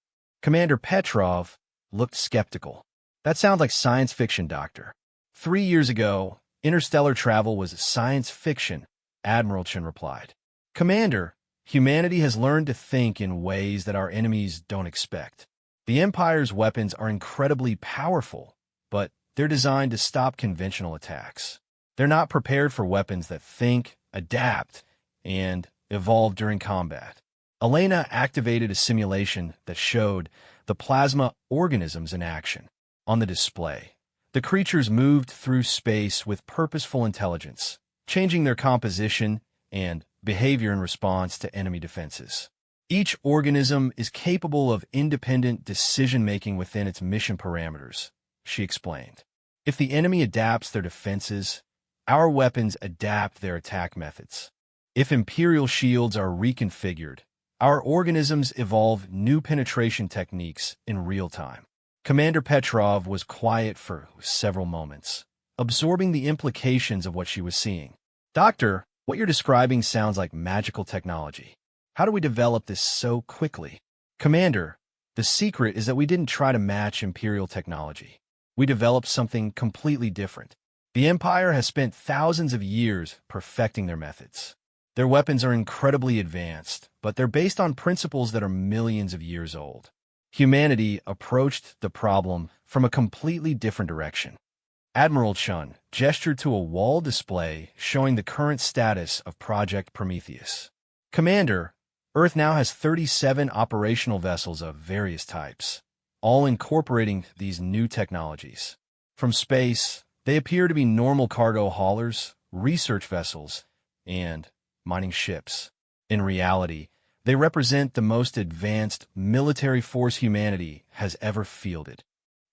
Commander Petrov looked skeptical. "That sounds like science fiction, Doctor." 3 years ago, interstellar travel was science fiction, Admiral Chen replied. Commander, humanity has learned to think in ways that our enemies don't expect. The Empire's weapons are incredibly powerful, but they're designed to stop conventional attacks. They're not prepared for weapons that think, adapt, and evolve during combat. Elena activated a simulation that showed the plasma organisms in action. On the display, the creatures moved through space with purposeful intelligence, changing their composition and behavior in response to enemy defenses. Each organism is capable of independent decision-making within its mission parameters, she explained. If the enemy adapts their defenses, our weapons adapt their attack methods. If Imperial shields are reconfigured, our organisms evolve new penetration techniques in real time. Commander Petrov was quiet for several moments, absorbing the implications of what she was seeing. Doctor, what you're describing sounds like magical technology. How do we develop this so quickly? Commander, the secret is that we didn't try to match Imperial technology. We developed something completely different. The Empire has spent thousands of years perfecting their methods. Their weapons are incredibly advanced, but they're based on principles that are millions of years old. Humanity approached the problem from a completely different direction. Admiral Chun gestured to a wall display showing the current status of Project Prometheus. Commander, Earth now has 37 operational vessels of various types, all incorporating these new technologies. From space, they appear to be normal cargo haulers, research vessels, and mining ships. In reality, they represent the most advanced military force humanity has ever fielded.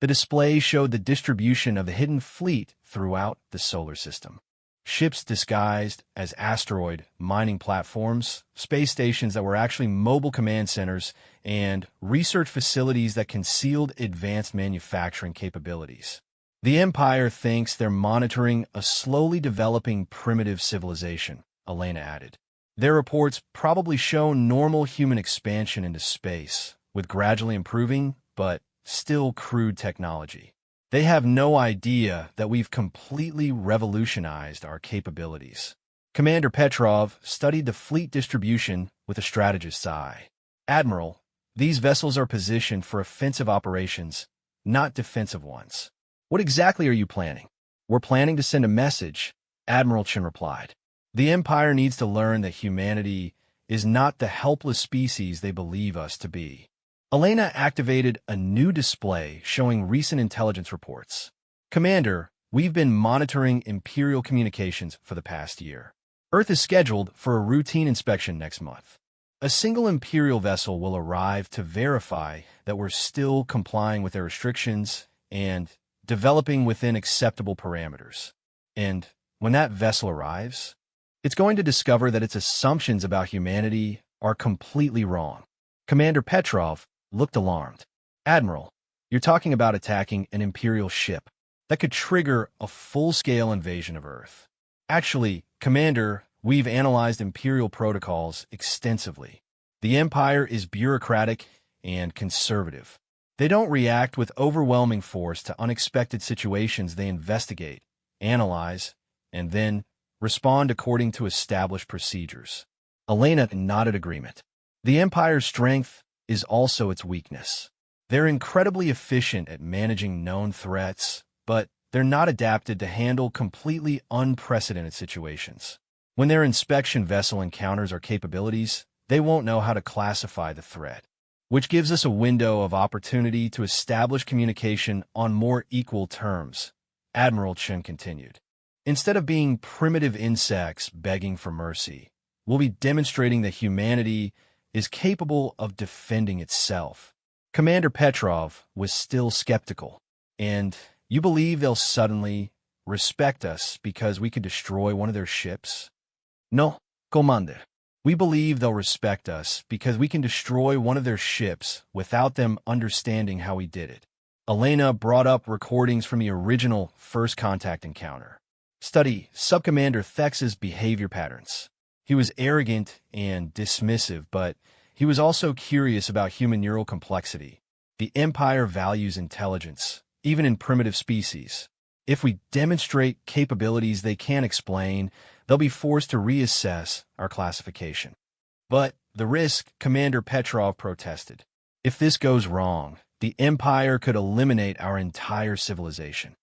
The display showed the distribution of the hidden fleet throughout the solar system. Ships disguised as asteroid mining platforms, space stations that were actually mobile command centers, and research facilities that concealed advanced manufacturing capabilities. The Empire thinks they're monitoring a slowly developing primitive civilization, Elena added. Their reports probably show normal human expansion into space, with gradually improving, but still crude technology. They have no idea that we've completely revolutionized our capabilities. Commander Petrov studied the fleet distribution with a strategist's eye. Admiral, these vessels are positioned for offensive operations, not defensive ones. What exactly are you planning? We're planning to send a message, Admiral Chen replied. The Empire needs to learn that humanity is not the helpless species they believe us to be. Elena activated a new display showing recent intelligence reports. Commander, we've been monitoring Imperial communications for the past year. Earth is scheduled for a routine inspection next month. A single Imperial vessel will arrive to verify that we're still complying with their restrictions and developing within acceptable parameters. And when that vessel arrives, it's going to discover that its assumptions about humanity are completely wrong. Commander Petrov looked alarmed. Admiral, you're talking about attacking an Imperial ship that could trigger a full-scale invasion of Earth. Actually, Commander, we've analyzed Imperial protocols extensively. The Empire is bureaucratic and conservative. They don't react with overwhelming force to unexpected situations. They investigate, analyze, and then respond according to established procedures. Elena nodded agreement. The Empire's strength is also its weakness. They're incredibly efficient at managing known threats, but they're not adapted to handle completely unprecedented situations. When their inspection vessel encounters our capabilities, they won't know how to classify the threat, which gives us a window of opportunity to establish communication on more equal terms, Admiral Chen continued. Instead of being primitive insects begging for mercy, we'll be demonstrating that humanity is capable of defending itself. Commander Petrov was still skeptical. And you believe they'll suddenly respect us because we could destroy one of their ships? No, Commander. We believe they'll respect us because we can destroy one of their ships without them understanding how we did it. Elena brought up recordings from the original first contact encounter. Study Subcommander Thex's behavior patterns. He was arrogant and dismissive, but he was also curious about human neural complexity. The Empire values intelligence, even in primitive species. If we demonstrate capabilities they can't explain, they'll be forced to reassess our classification. But the risk, Commander Petrov protested. If this goes wrong, the Empire could eliminate our entire civilization.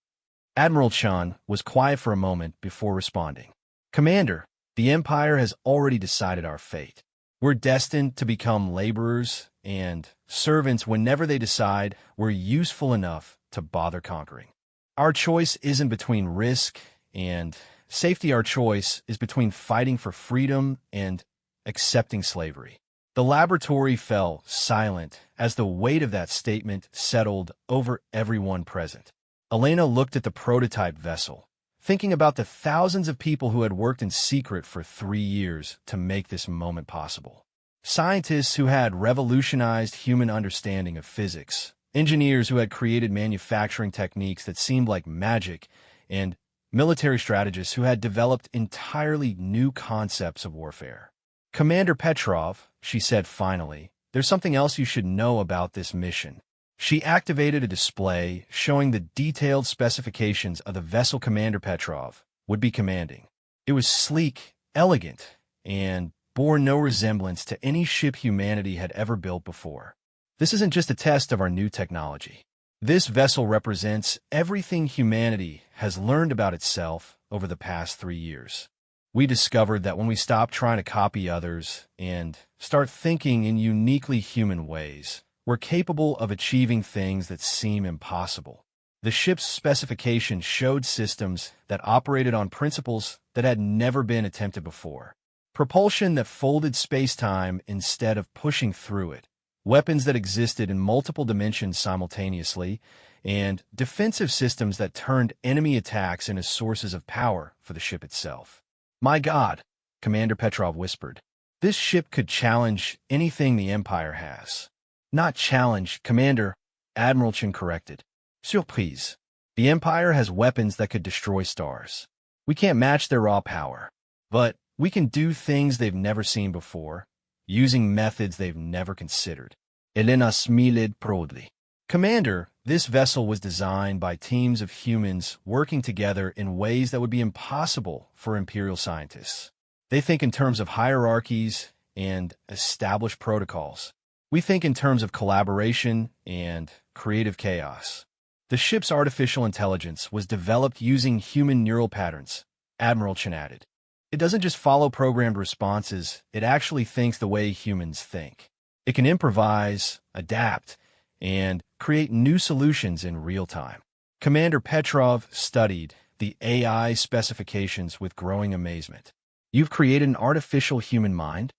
Admiral Chun was quiet for a moment before responding. Commander, the Empire has already decided our fate. We're destined to become laborers and servants whenever they decide we're useful enough to bother conquering. Our choice isn't between risk and safety. Our choice is between fighting for freedom and accepting slavery. The laboratory fell silent as the weight of that statement settled over everyone present. Elena looked at the prototype vessel, thinking about the thousands of people who had worked in secret for 3 years to make this moment possible. Scientists who had revolutionized human understanding of physics, engineers who had created manufacturing techniques that seemed like magic, and military strategists who had developed entirely new concepts of warfare. Commander Petrov, she said finally, there's something else you should know about this mission. She activated a display showing the detailed specifications of the vessel Commander Petrov would be commanding. It was sleek, elegant, and bore no resemblance to any ship humanity had ever built before. This isn't just a test of our new technology. This vessel represents everything humanity has learned about itself over the past 3 years. We discovered that when we stop trying to copy others and start thinking in uniquely human ways, we're capable of achieving things that seem impossible. The ship's specifications showed systems that operated on principles that had never been attempted before. Propulsion that folded space-time instead of pushing through it, weapons that existed in multiple dimensions simultaneously, and defensive systems that turned enemy attacks into sources of power for the ship itself. My God, Commander Petrov whispered. This ship could challenge anything the Empire has. Not challenge, Commander, Admiral Chen corrected. Surprise. The Empire has weapons that could destroy stars. We can't match their raw power. But we can do things they've never seen before, using methods they've never considered. Elena smiled proudly. Commander, this vessel was designed by teams of humans working together in ways that would be impossible for Imperial scientists. They think in terms of hierarchies and established protocols. We think in terms of collaboration and creative chaos. The ship's artificial intelligence was developed using human neural patterns, Admiral Chen added. It doesn't just follow programmed responses, it actually thinks the way humans think. It can improvise, adapt, and create new solutions in real time. Commander Petrov studied the AI specifications with growing amazement. You've created an artificial human mind?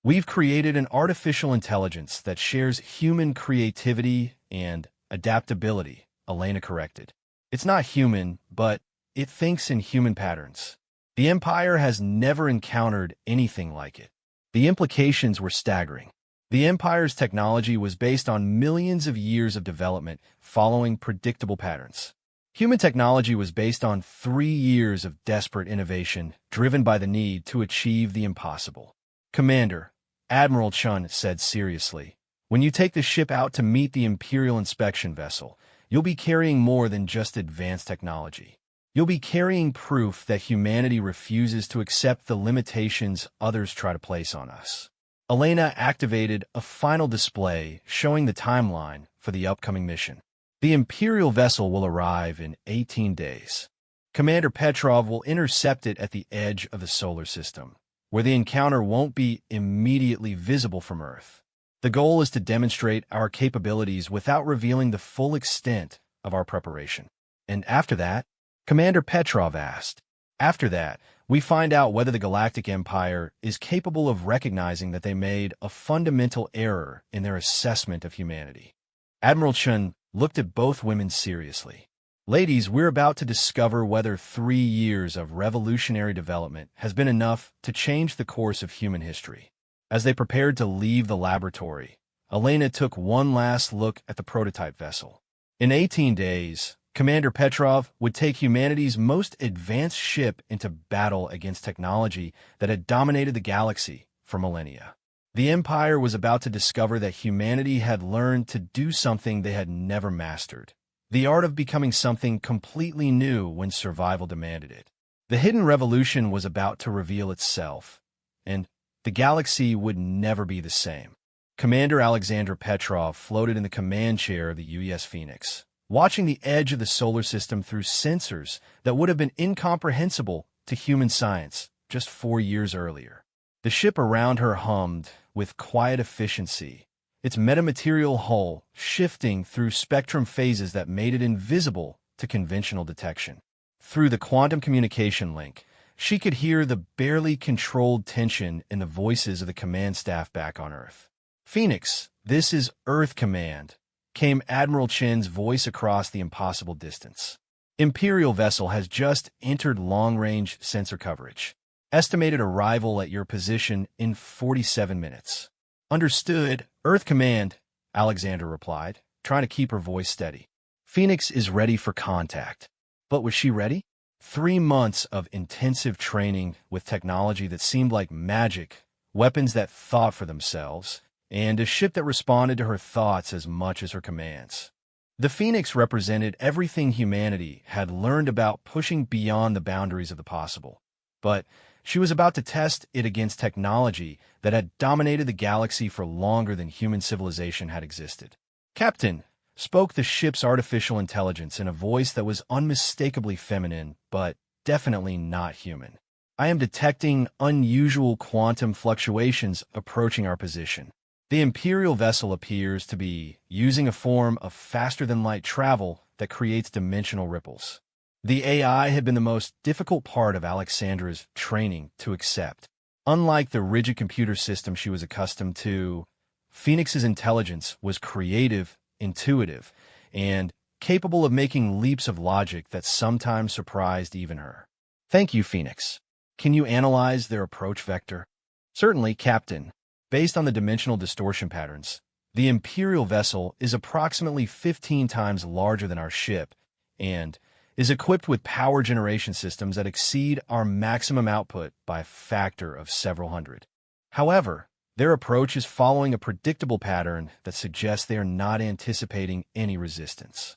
We've created an artificial intelligence that shares human creativity and adaptability, Elena corrected. It's not human, but it thinks in human patterns. The Empire has never encountered anything like it. The implications were staggering. The Empire's technology was based on millions of years of development following predictable patterns. Human technology was based on 3 years of desperate innovation driven by the need to achieve the impossible. Commander, Admiral Chun said seriously, when you take the ship out to meet the Imperial inspection vessel, you'll be carrying more than just advanced technology. You'll be carrying proof that humanity refuses to accept the limitations others try to place on us. Elena activated a final display showing the timeline for the upcoming mission. The Imperial vessel will arrive in 18 days. Commander Petrov will intercept it at the edge of the solar system, where the encounter won't be immediately visible from Earth. The goal is to demonstrate our capabilities without revealing the full extent of our preparation. And after that, Commander Petrov asked, after that, we find out whether the Galactic Empire is capable of recognizing that they made a fundamental error in their assessment of humanity. Admiral Chun looked at both women seriously. Ladies, we're about to discover whether 3 years of revolutionary development has been enough to change the course of human history. As they prepared to leave the laboratory, Elena took one last look at the prototype vessel. In 18 days, Commander Petrov would take humanity's most advanced ship into battle against technology that had dominated the galaxy for millennia. The Empire was about to discover that humanity had learned to do something they had never mastered: the art of becoming something completely new when survival demanded it. The hidden revolution was about to reveal itself, and the galaxy would never be the same. Commander Alexander Petrov floated in the command chair of the UES Phoenix, watching the edge of the solar system through sensors that would have been incomprehensible to human science just 4 years earlier. The ship around her hummed with quiet efficiency, its metamaterial hull shifting through spectrum phases that made it invisible to conventional detection. Through the quantum communication link, she could hear the barely controlled tension in the voices of the command staff back on Earth. "Phoenix, this is Earth Command," came Admiral Chen's voice across the impossible distance. "Imperial vessel has just entered long-range sensor coverage. Estimated arrival at your position in 47 minutes. "Understood, Earth Command," Alexander replied, trying to keep her voice steady. Phoenix is ready for contact. But was she ready? 3 months of intensive training with technology that seemed like magic, weapons that thought for themselves, and a ship that responded to her thoughts as much as her commands. The Phoenix represented everything humanity had learned about pushing beyond the boundaries of the possible. But she was about to test it against technology that had dominated the galaxy for longer than human civilization had existed. "Captain," spoke the ship's artificial intelligence in a voice that was unmistakably feminine, but definitely not human. "I am detecting unusual quantum fluctuations approaching our position. The Imperial vessel appears to be using a form of faster-than-light travel that creates dimensional ripples." The AI had been the most difficult part of Alexandra's training to accept. Unlike the rigid computer system she was accustomed to, Phoenix's intelligence was creative, intuitive, and capable of making leaps of logic that sometimes surprised even her. "Thank you, Phoenix. Can you analyze their approach vector?" "Certainly, Captain. Based on the dimensional distortion patterns, the Imperial vessel is approximately 15 times larger than our ship and is equipped with power generation systems that exceed our maximum output by a factor of several hundred. However, their approach is following a predictable pattern that suggests they are not anticipating any resistance."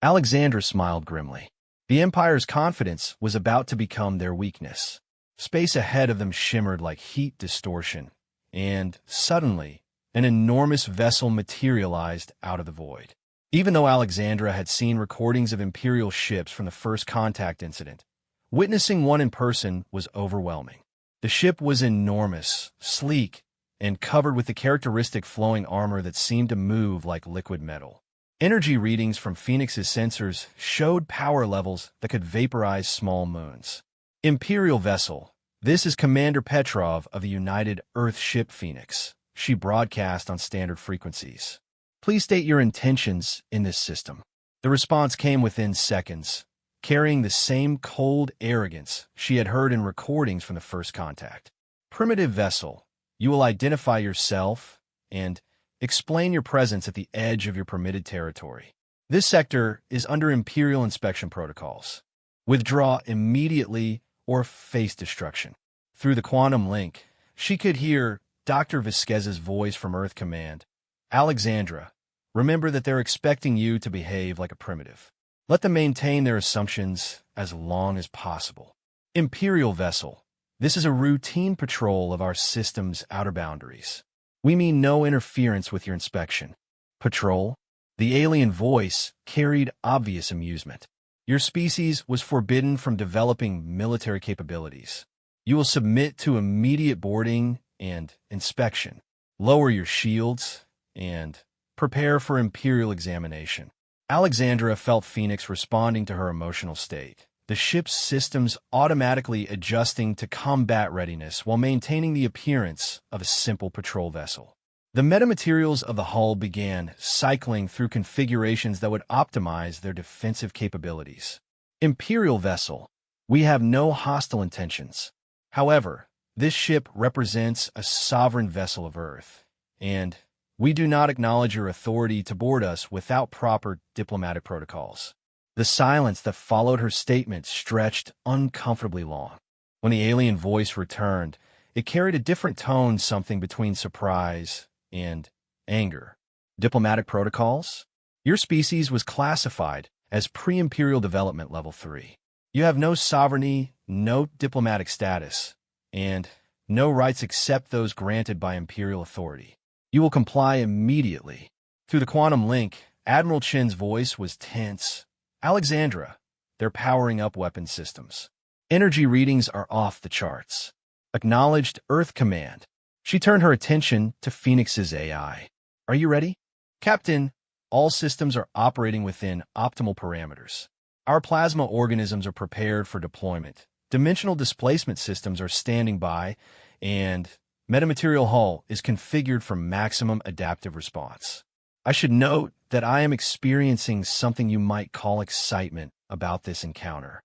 Alexander smiled grimly. The Empire's confidence was about to become their weakness. Space ahead of them shimmered like heat distortion, and suddenly, an enormous vessel materialized out of the void. Even though Alexandra had seen recordings of Imperial ships from the first contact incident, witnessing one in person was overwhelming. The ship was enormous, sleek, and covered with the characteristic flowing armor that seemed to move like liquid metal. Energy readings from Phoenix's sensors showed power levels that could vaporize small moons. "Imperial vessel, this is Commander Petrov of the United Earth Ship Phoenix," she broadcast on standard frequencies. "Please state your intentions in this system." The response came within seconds, carrying the same cold arrogance she had heard in recordings from the first contact. "Primitive vessel, you will identify yourself and explain your presence at the edge of your permitted territory. This sector is under Imperial inspection protocols. Withdraw immediately or face destruction." Through the quantum link, she could hear Dr. Vasquez's voice from Earth Command. "Alexandra, remember that they're expecting you to behave like a primitive. Let them maintain their assumptions as long as possible. Imperial vessel, this is a routine patrol of our system's outer boundaries. We mean no interference with your inspection." "Patrol?" The alien voice carried obvious amusement. "Your species was forbidden from developing military capabilities. You will submit to immediate boarding and inspection. Lower your shields and prepare for Imperial examination." Alexandra felt Phoenix responding to her emotional state, the ship's systems automatically adjusting to combat readiness while maintaining the appearance of a simple patrol vessel. The metamaterials of the hull began cycling through configurations that would optimize their defensive capabilities. "Imperial vessel, we have no hostile intentions. However, this ship represents a sovereign vessel of Earth, and we do not acknowledge your authority to board us without proper diplomatic protocols." The silence that followed her statement stretched uncomfortably long. When the alien voice returned, it carried a different tone, something between surprise and anger. "Diplomatic protocols? Your species was classified as pre-imperial development level 3. You have no sovereignty, no diplomatic status, and no rights except those granted by imperial authority. You will comply immediately. Through the quantum link, Admiral Chen's voice was tense. Alexandra, they're powering up weapon systems. Energy readings are off the charts. Acknowledged Earth Command. She turned her attention to Phoenix's AI. Are you ready? Captain, all systems are operating within optimal parameters. Our plasma organisms are prepared for deployment. Dimensional displacement systems are standing by, and metamaterial hull is configured for maximum adaptive response. I should note that I am experiencing something you might call excitement about this encounter.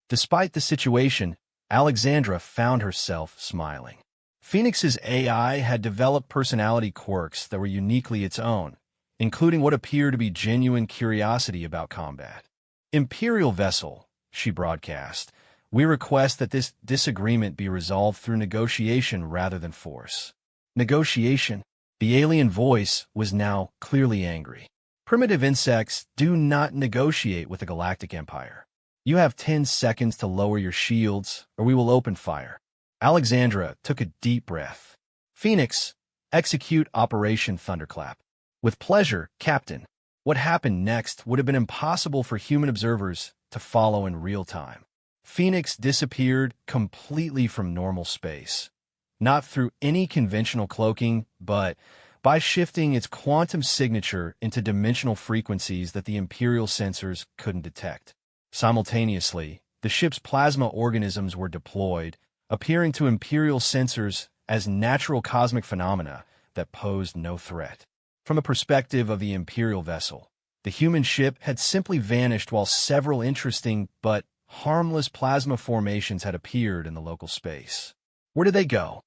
Despite the situation, Alexandra found herself smiling. Phoenix's AI had developed personality quirks that were uniquely its own, including what appeared to be genuine curiosity about combat. Imperial vessel, she broadcast, we request that this disagreement be resolved through negotiation rather than force. Negotiation? The alien voice was now clearly angry. Primitive insects do not negotiate with the Galactic Empire. You have 10 seconds to lower your shields, or we will open fire. Alexandra took a deep breath. Phoenix, execute Operation Thunderclap. With pleasure, Captain. What happened next would have been impossible for human observers to follow in real time. Phoenix disappeared completely from normal space. Not through any conventional cloaking, but by shifting its quantum signature into dimensional frequencies that the Imperial sensors couldn't detect. Simultaneously, the ship's plasma organisms were deployed, appearing to Imperial sensors as natural cosmic phenomena that posed no threat. From the perspective of the Imperial vessel, the human ship had simply vanished while several interesting but harmless plasma formations had appeared in the local space. Where did they go?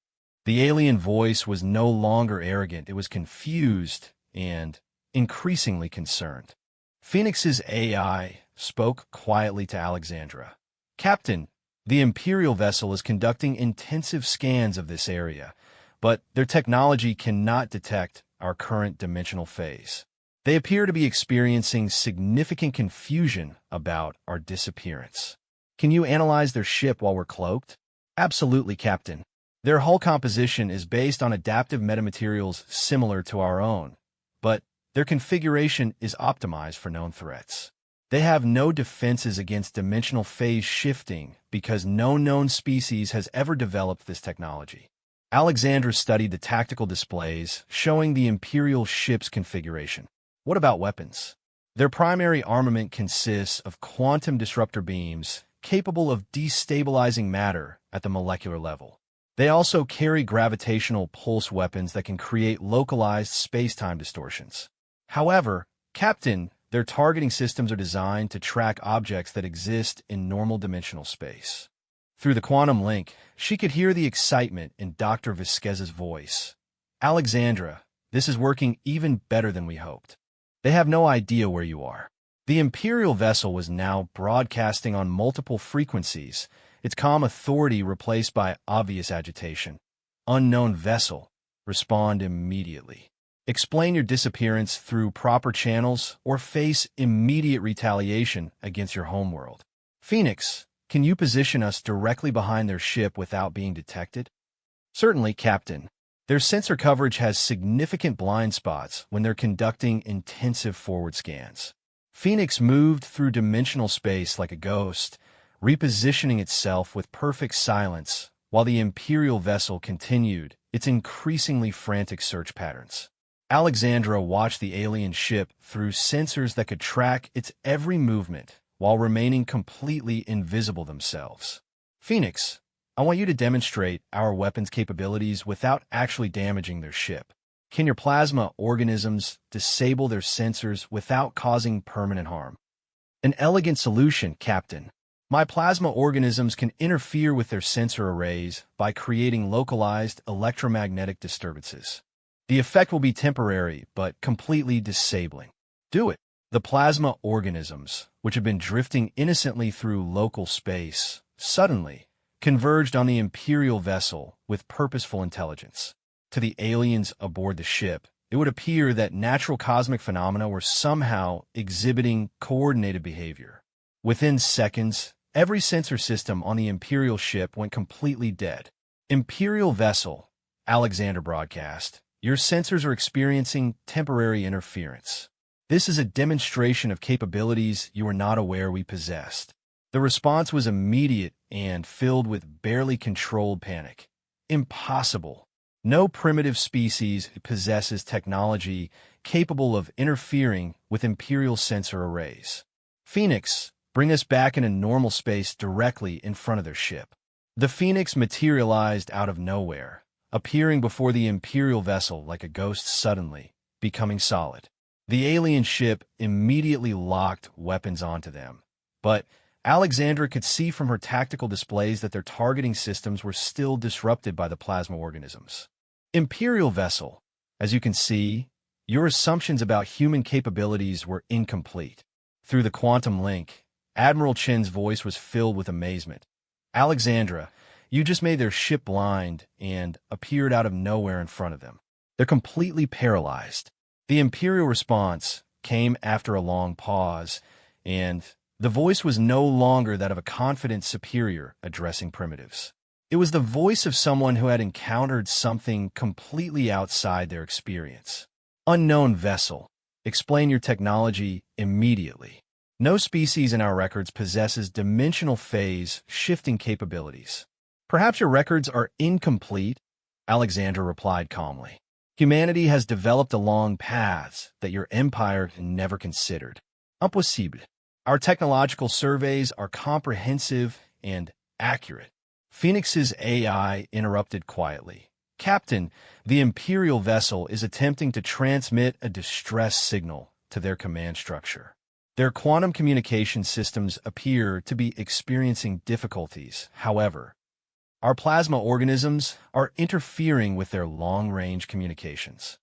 The alien voice was no longer arrogant, it was confused and increasingly concerned. Phoenix's AI spoke quietly to Alexandra. Captain, the Imperial vessel is conducting intensive scans of this area, but their technology cannot detect our current dimensional phase. They appear to be experiencing significant confusion about our disappearance. Can you analyze their ship while we're cloaked? Absolutely, Captain. Their hull composition is based on adaptive metamaterials similar to our own, but their configuration is optimized for known threats. They have no defenses against dimensional phase shifting because no known species has ever developed this technology. Alexandra studied the tactical displays showing the Imperial ship's configuration. What about weapons? Their primary armament consists of quantum disruptor beams capable of destabilizing matter at the molecular level. They also carry gravitational pulse weapons that can create localized space-time distortions. However, Captain, their targeting systems are designed to track objects that exist in normal dimensional space. Through the quantum link, she could hear the excitement in Dr. Vasquez's voice. Alexandra, this is working even better than we hoped. They have no idea where you are. The Imperial vessel was now broadcasting on multiple frequencies, its comm authority replaced by obvious agitation. Unknown vessel, respond immediately. Explain your disappearance through proper channels or face immediate retaliation against your homeworld. Phoenix, can you position us directly behind their ship without being detected? Certainly, Captain. Their sensor coverage has significant blind spots when they're conducting intensive forward scans. Phoenix moved through dimensional space like a ghost, repositioning itself with perfect silence while the Imperial vessel continued its increasingly frantic search patterns. Alexandra watched the alien ship through sensors that could track its every movement while remaining completely invisible themselves. Phoenix, I want you to demonstrate our weapons capabilities without actually damaging their ship. Can your plasma organisms disable their sensors without causing permanent harm? An elegant solution, Captain. My plasma organisms can interfere with their sensor arrays by creating localized electromagnetic disturbances. The effect will be temporary, but completely disabling. Do it. The plasma organisms, which have been drifting innocently through local space, suddenly converged on the Imperial vessel with purposeful intelligence. To the aliens aboard the ship, it would appear that natural cosmic phenomena were somehow exhibiting coordinated behavior. Within seconds, every sensor system on the Imperial ship went completely dead. Imperial vessel, Alexander broadcast, your sensors are experiencing temporary interference. This is a demonstration of capabilities you were not aware we possessed. The response was immediate and filled with barely controlled panic. Impossible. No primitive species possesses technology capable of interfering with Imperial sensor arrays. Phoenix, bring us back into normal space directly in front of their ship. The Phoenix materialized out of nowhere, appearing before the Imperial vessel like a ghost suddenly, becoming solid. The alien ship immediately locked weapons onto them, but Alexandra could see from her tactical displays that their targeting systems were still disrupted by the plasma organisms. Imperial vessel, as you can see, your assumptions about human capabilities were incomplete. Through the quantum link, Admiral Chen's voice was filled with amazement. Alexandra, you just made their ship blind and appeared out of nowhere in front of them. They're completely paralyzed. The Imperial response came after a long pause, and the voice was no longer that of a confident superior addressing primitives. It was the voice of someone who had encountered something completely outside their experience. Unknown vessel, explain your technology immediately. No species in our records possesses dimensional phase shifting capabilities. Perhaps your records are incomplete, Alexandra replied calmly. Humanity has developed along paths that your empire never considered. Impossible. Our technological surveys are comprehensive and accurate. Phoenix's AI interrupted quietly. Captain, the Imperial vessel is attempting to transmit a distress signal to their command structure. Their quantum communication systems appear to be experiencing difficulties. However, our plasma organisms are interfering with their long-range communications.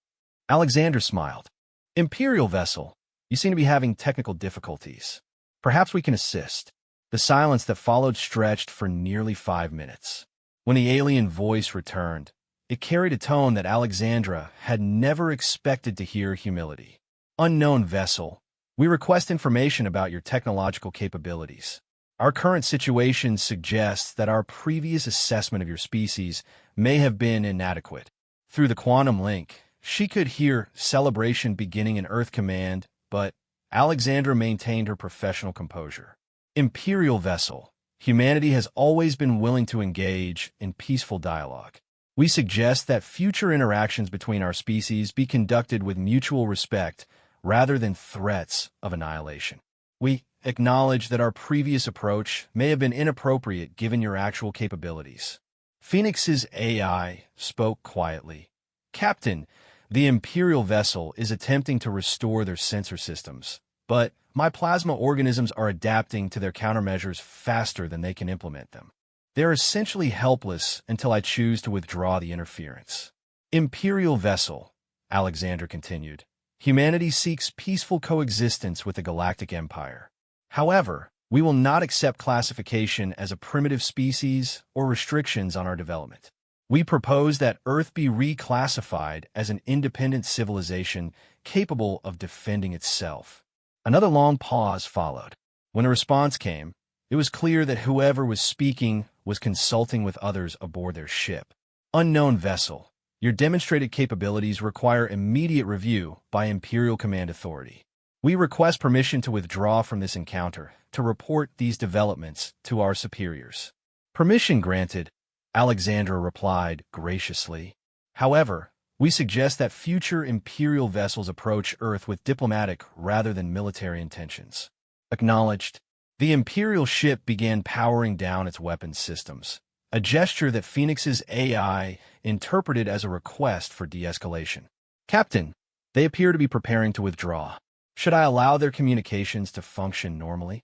Alexander smiled. Imperial vessel, you seem to be having technical difficulties. Perhaps we can assist. The silence that followed stretched for nearly 5 minutes. When the alien voice returned, it carried a tone that Alexandra had never expected to hear: humility. Unknown vessel, we request information about your technological capabilities. Our current situation suggests that our previous assessment of your species may have been inadequate. Through the quantum link, she could hear celebration beginning in Earth Command, but Alexandra maintained her professional composure. Imperial vessel, humanity has always been willing to engage in peaceful dialogue. We suggest that future interactions between our species be conducted with mutual respect rather than threats of annihilation. We acknowledge that our previous approach may have been inappropriate given your actual capabilities. Phoenix's AI spoke quietly. Captain, the Imperial vessel is attempting to restore their sensor systems, but my plasma organisms are adapting to their countermeasures faster than they can implement them. They're essentially helpless until I choose to withdraw the interference. Imperial vessel, Alexander continued, humanity seeks peaceful coexistence with the Galactic Empire. However, we will not accept classification as a primitive species or restrictions on our development. We propose that Earth be reclassified as an independent civilization capable of defending itself. Another long pause followed. When a response came, it was clear that whoever was speaking was consulting with others aboard their ship. Unknown vessel, your demonstrated capabilities require immediate review by Imperial Command Authority. We request permission to withdraw from this encounter to report these developments to our superiors. Permission granted, Alexandra replied graciously. However, we suggest that future Imperial vessels approach Earth with diplomatic rather than military intentions. Acknowledged. The Imperial ship began powering down its weapons systems, a gesture that Phoenix's AI interpreted as a request for de-escalation. Captain, they appear to be preparing to withdraw. Should I allow their communications to function normally?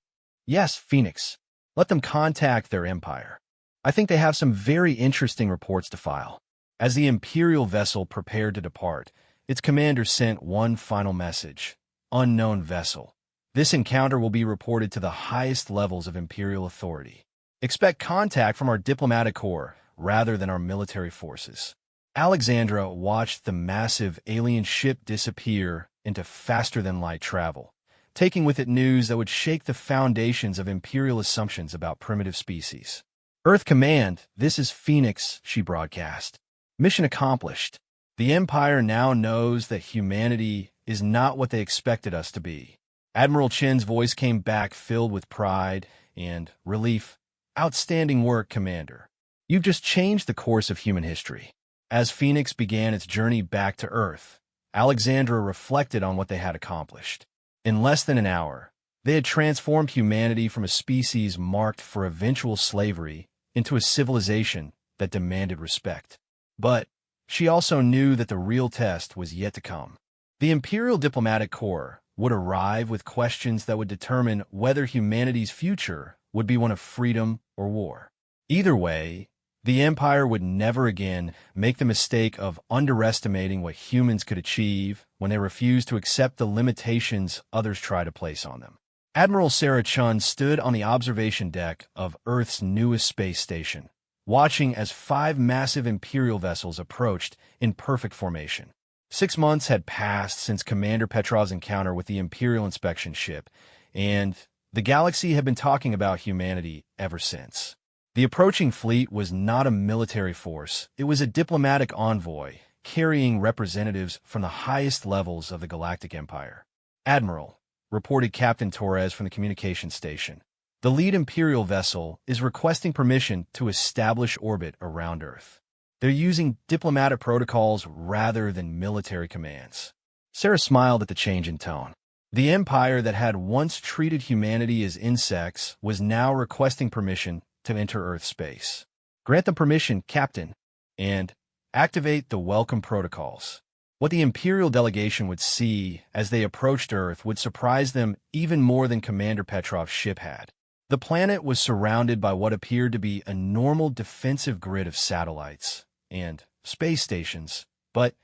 Yes, Phoenix. Let them contact their empire. I think they have some very interesting reports to file. As the Imperial vessel prepared to depart, its commander sent one final message. Unknown vessel. This encounter will be reported to the highest levels of Imperial authority. Expect contact from our diplomatic corps rather than our military forces. Alexandra watched the massive alien ship disappear into faster-than-light travel, taking with it news that would shake the foundations of Imperial assumptions about primitive species. "Earth Command, this is Phoenix," she broadcast. "Mission accomplished. The Empire now knows that humanity is not what they expected us to be." Admiral Chen's voice came back filled with pride and relief. "Outstanding work, Commander. You've just changed the course of human history." As Phoenix began its journey back to Earth, Alexandra reflected on what they had accomplished. In less than an hour, they had transformed humanity from a species marked for eventual slavery into a civilization that demanded respect. But she also knew that the real test was yet to come. The Imperial Diplomatic Corps would arrive with questions that would determine whether humanity's future would be one of freedom or war. Either way, the Empire would never again make the mistake of underestimating what humans could achieve when they refused to accept the limitations others try to place on them. Admiral Sarah Chun stood on the observation deck of Earth's newest space station, watching as 5 massive Imperial vessels approached in perfect formation. 6 months had passed since Commander Petrov's encounter with the Imperial inspection ship, and the galaxy had been talking about humanity ever since. The approaching fleet was not a military force, it was a diplomatic envoy, carrying representatives from the highest levels of the Galactic Empire. "Admiral," reported Captain Torres from the communication station, "the lead Imperial vessel is requesting permission to establish orbit around Earth. They're using diplomatic protocols rather than military commands." Sarah smiled at the change in tone. The Empire that had once treated humanity as insects was now requesting permission to enter Earth space. "Grant them permission, Captain, and activate the welcome protocols." What the Imperial delegation would see as they approached Earth would surprise them even more than Commander Petrov's ship had. The planet was surrounded by what appeared to be a normal defensive grid of satellites and space stations, but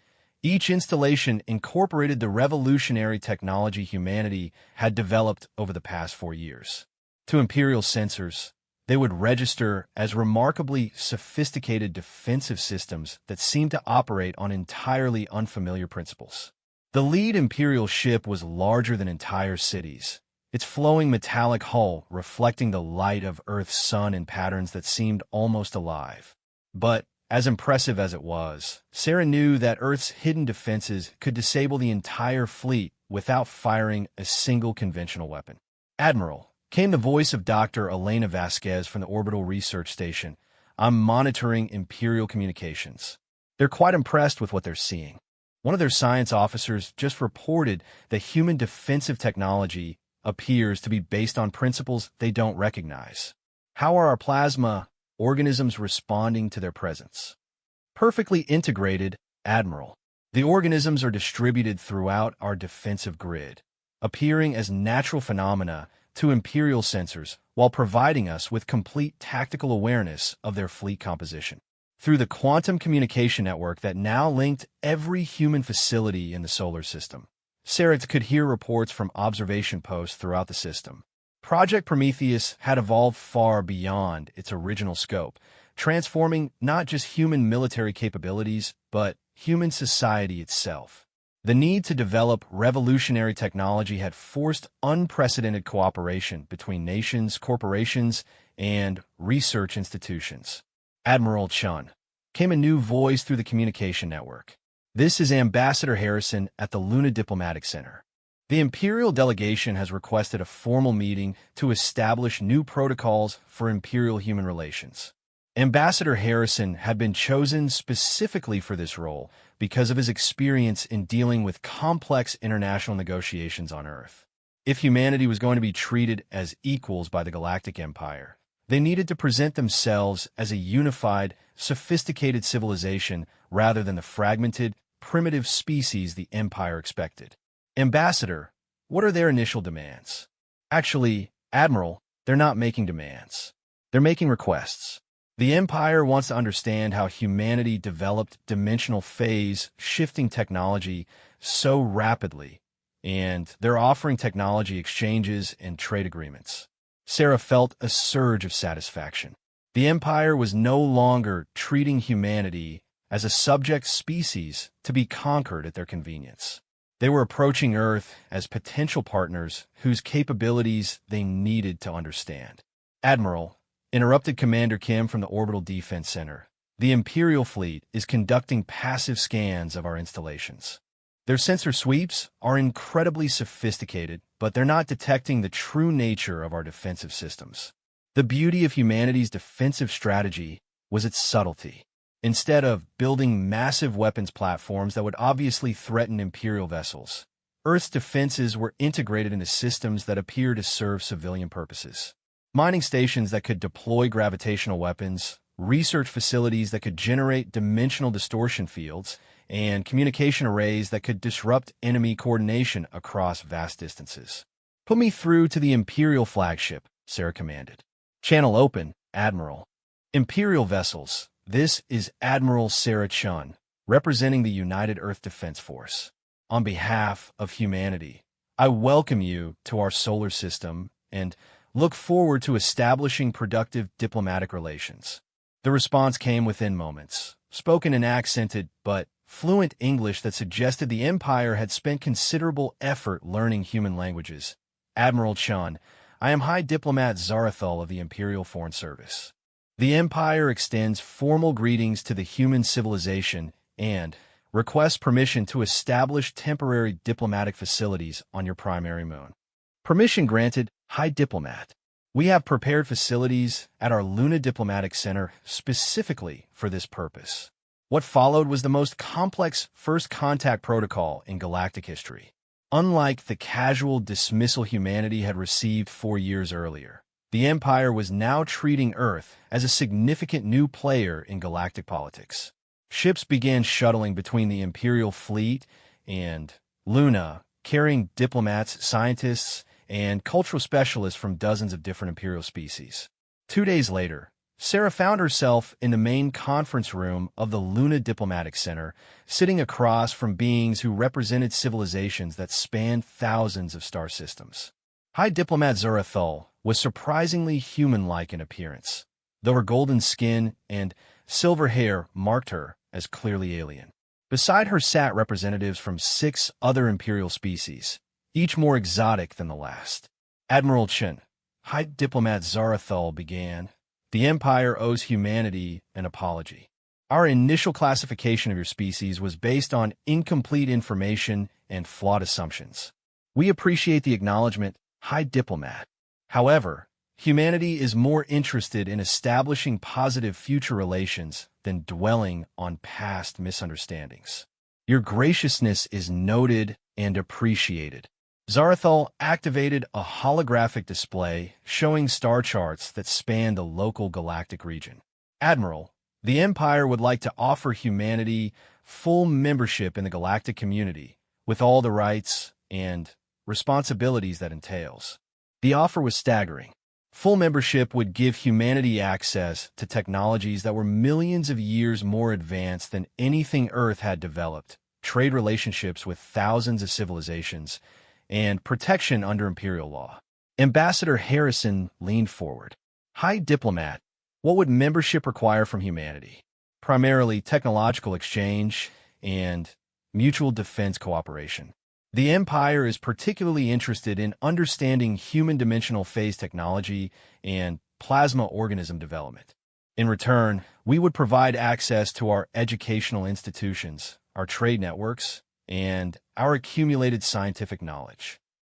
each installation incorporated the revolutionary technology humanity had developed over the past 4 years. To Imperial sensors, they would register as remarkably sophisticated defensive systems that seemed to operate on entirely unfamiliar principles. The lead Imperial ship was larger than entire cities, its flowing metallic hull reflecting the light of Earth's sun in patterns that seemed almost alive. But as impressive as it was, Sarah knew that Earth's hidden defenses could disable the entire fleet without firing a single conventional weapon. "Admiral," came the voice of Dr. Elena Vasquez from the Orbital Research Station, "I'm monitoring Imperial communications. They're quite impressed with what they're seeing. One of their science officers just reported that human defensive technology appears to be based on principles they don't recognize. How are our plasma organisms responding to their presence?" "Perfectly integrated, Admiral. The organisms are distributed throughout our defensive grid, appearing as natural phenomena to Imperial sensors while providing us with complete tactical awareness of their fleet composition. Through the quantum communication network that now linked every human facility in the solar system, Sarah could hear reports from observation posts throughout the system. Project Prometheus had evolved far beyond its original scope, transforming not just human military capabilities, but human society itself. The need to develop revolutionary technology had forced unprecedented cooperation between nations, corporations, and research institutions. "Admiral Chun," came a new voice through the communication network. "This is Ambassador Harrison at the Luna Diplomatic Center. The Imperial delegation has requested a formal meeting to establish new protocols for Imperial human relations." Ambassador Harrison had been chosen specifically for this role because of his experience in dealing with complex international negotiations on Earth. If humanity was going to be treated as equals by the Galactic Empire, they needed to present themselves as a unified, sophisticated civilization rather than the fragmented, primitive species the Empire expected. "Ambassador, what are their initial demands?" "Actually, Admiral, they're not making demands. They're making requests. The Empire wants to understand how humanity developed dimensional phase-shifting technology so rapidly, and they're offering technology exchanges and trade agreements." Sarah felt a surge of satisfaction. The Empire was no longer treating humanity as a subject species to be conquered at their convenience. They were approaching Earth as potential partners whose capabilities they needed to understand. Admiral, interrupted Commander Kim from the Orbital Defense Center, the Imperial fleet is conducting passive scans of our installations. Their sensor sweeps are incredibly sophisticated, but they're not detecting the true nature of our defensive systems. The beauty of humanity's defensive strategy was its subtlety. Instead of building massive weapons platforms that would obviously threaten Imperial vessels, Earth's defenses were integrated into systems that appear to serve civilian purposes. Mining stations that could deploy gravitational weapons, research facilities that could generate dimensional distortion fields, and communication arrays that could disrupt enemy coordination across vast distances. "Put me through to the Imperial flagship," Sarah commanded. "Channel open, Admiral." Imperial vessels. This is Admiral Sarah Chun, representing the United Earth Defense Force. On behalf of humanity, I welcome you to our solar system and look forward to establishing productive diplomatic relations. The response came within moments, spoken in accented but fluent English that suggested the Empire had spent considerable effort learning human languages. "Admiral Chun, I am High Diplomat Zarathul of the Imperial Foreign Service. The Empire extends formal greetings to the human civilization and requests permission to establish temporary diplomatic facilities on your primary moon." "Permission granted, High Diplomat. We have prepared facilities at our Luna Diplomatic Center specifically for this purpose." What followed was the most complex first contact protocol in galactic history. Unlike the casual dismissal humanity had received 4 years earlier, the Empire was now treating Earth as a significant new player in galactic politics. Ships began shuttling between the Imperial fleet and Luna, carrying diplomats, scientists, and cultural specialists from dozens of different Imperial species. 2 days later, Sarah found herself in the main conference room of the Luna Diplomatic Center, sitting across from beings who represented civilizations that spanned thousands of star systems. High Diplomat Zarathul was surprisingly human-like in appearance, though her golden skin and silver hair marked her as clearly alien. Beside her sat representatives from 6 other Imperial species, each more exotic than the last. "Admiral Chen," High Diplomat Zarathul began, "the Empire owes humanity an apology. Our initial classification of your species was based on incomplete information and flawed assumptions. We appreciate the acknowledgement, High Diplomat. However, humanity is more interested in establishing positive future relations than dwelling on past misunderstandings. Your graciousness is noted and appreciated." Zarathul activated a holographic display showing star charts that spanned the local galactic region. "Admiral, the Empire would like to offer humanity full membership in the galactic community, with all the rights and responsibilities that entails." The offer was staggering. Full membership would give humanity access to technologies that were millions of years more advanced than anything Earth had developed, trade relationships with thousands of civilizations, and protection under Imperial law. Ambassador Harrison leaned forward. "High Diplomat, what would membership require from humanity?" "Primarily technological exchange and mutual defense cooperation. The Empire is particularly interested in understanding human dimensional phase technology and plasma organism development. In return, we would provide access to our educational institutions, our trade networks, and our accumulated scientific knowledge."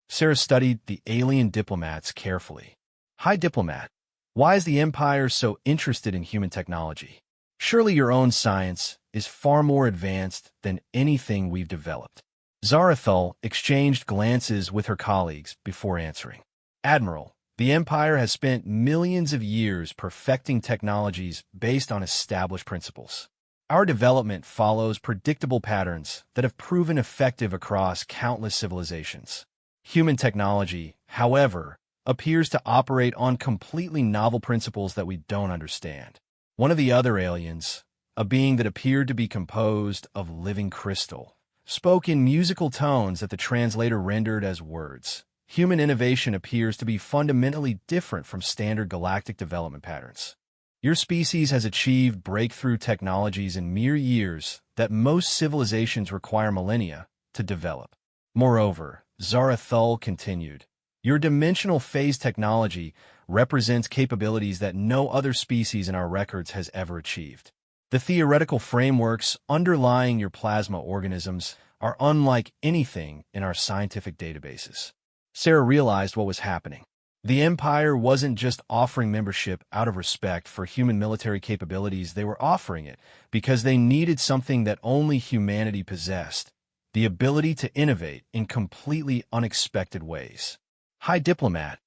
Sarah studied the alien diplomats carefully. "High Diplomat, why is the Empire so interested in human technology? Surely your own science is far more advanced than anything we've developed." Zarathul exchanged glances with her colleagues before answering. "Admiral, the Empire has spent millions of years perfecting technologies based on established principles. Our development follows predictable patterns that have proven effective across countless civilizations. Human technology, however, appears to operate on completely novel principles that we don't understand." One of the other aliens, a being that appeared to be composed of living crystal, spoke in musical tones that the translator rendered as words. "Human innovation appears to be fundamentally different from standard galactic development patterns. Your species has achieved breakthrough technologies in mere years that most civilizations require millennia to develop. Moreover, Zarathul continued, your dimensional phase technology represents capabilities that no other species in our records has ever achieved. The theoretical frameworks underlying your plasma organisms are unlike anything in our scientific databases. Sarah realized what was happening. The Empire wasn't just offering membership out of respect for human military capabilities, they were offering it because they needed something that only humanity possessed, the ability to innovate in completely unexpected ways. High Diplomat,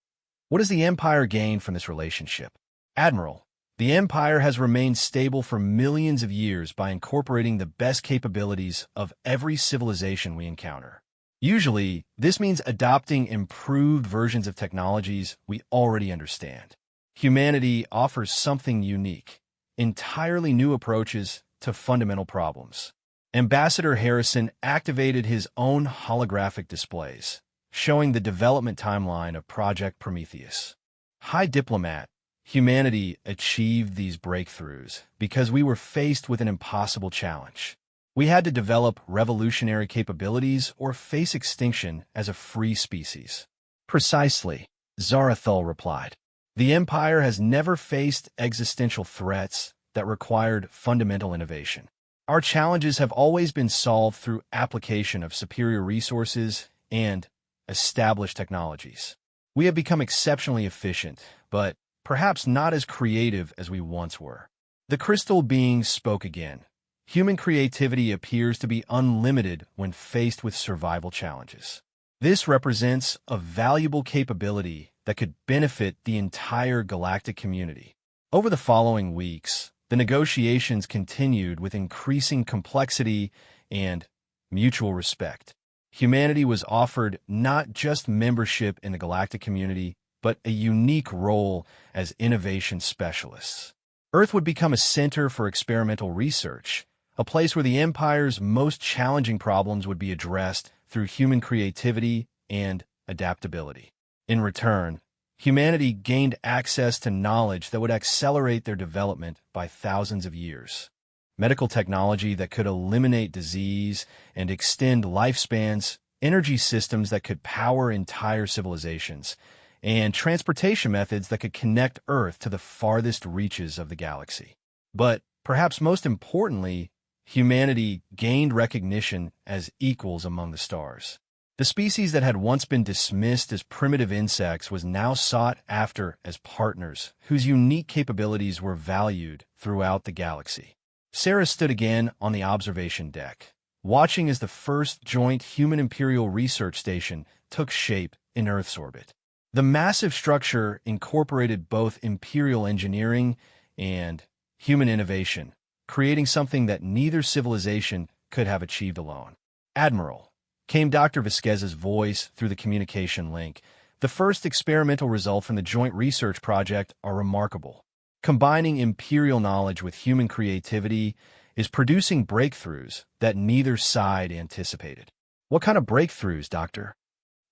what does the Empire gain from this relationship? Admiral, the Empire has remained stable for millions of years by incorporating the best capabilities of every civilization we encounter. Usually, this means adopting improved versions of technologies we already understand. Humanity offers something unique, entirely new approaches to fundamental problems. Ambassador Harrison activated his own holographic displays, showing the development timeline of Project Prometheus. High Diplomat, humanity achieved these breakthroughs because we were faced with an impossible challenge. We had to develop revolutionary capabilities or face extinction as a free species. Precisely, Zarathul replied. The Empire has never faced existential threats that required fundamental innovation. Our challenges have always been solved through application of superior resources and established technologies. We have become exceptionally efficient, but perhaps not as creative as we once were. The crystal beings spoke again. Human creativity appears to be unlimited when faced with survival challenges. This represents a valuable capability that could benefit the entire galactic community. Over the following weeks, the negotiations continued with increasing complexity and mutual respect. Humanity was offered not just membership in the galactic community, but a unique role as innovation specialists. Earth would become a center for experimental research, a place where the Empire's most challenging problems would be addressed through human creativity and adaptability. In return, humanity gained access to knowledge that would accelerate their development by thousands of years. Medical technology that could eliminate disease and extend lifespans, energy systems that could power entire civilizations, and transportation methods that could connect Earth to the farthest reaches of the galaxy. But perhaps most importantly, humanity gained recognition as equals among the stars. The species that had once been dismissed as primitive insects was now sought after as partners whose unique capabilities were valued throughout the galaxy. Sarah stood again on the observation deck, watching as the first joint human-imperial research station took shape in Earth's orbit. The massive structure incorporated both imperial engineering and human innovation, creating something that neither civilization could have achieved alone. Admiral, came Dr. Vasquez's voice through the communication link. The first experimental results from the joint research project are remarkable. Combining imperial knowledge with human creativity is producing breakthroughs that neither side anticipated. What kind of breakthroughs, Doctor?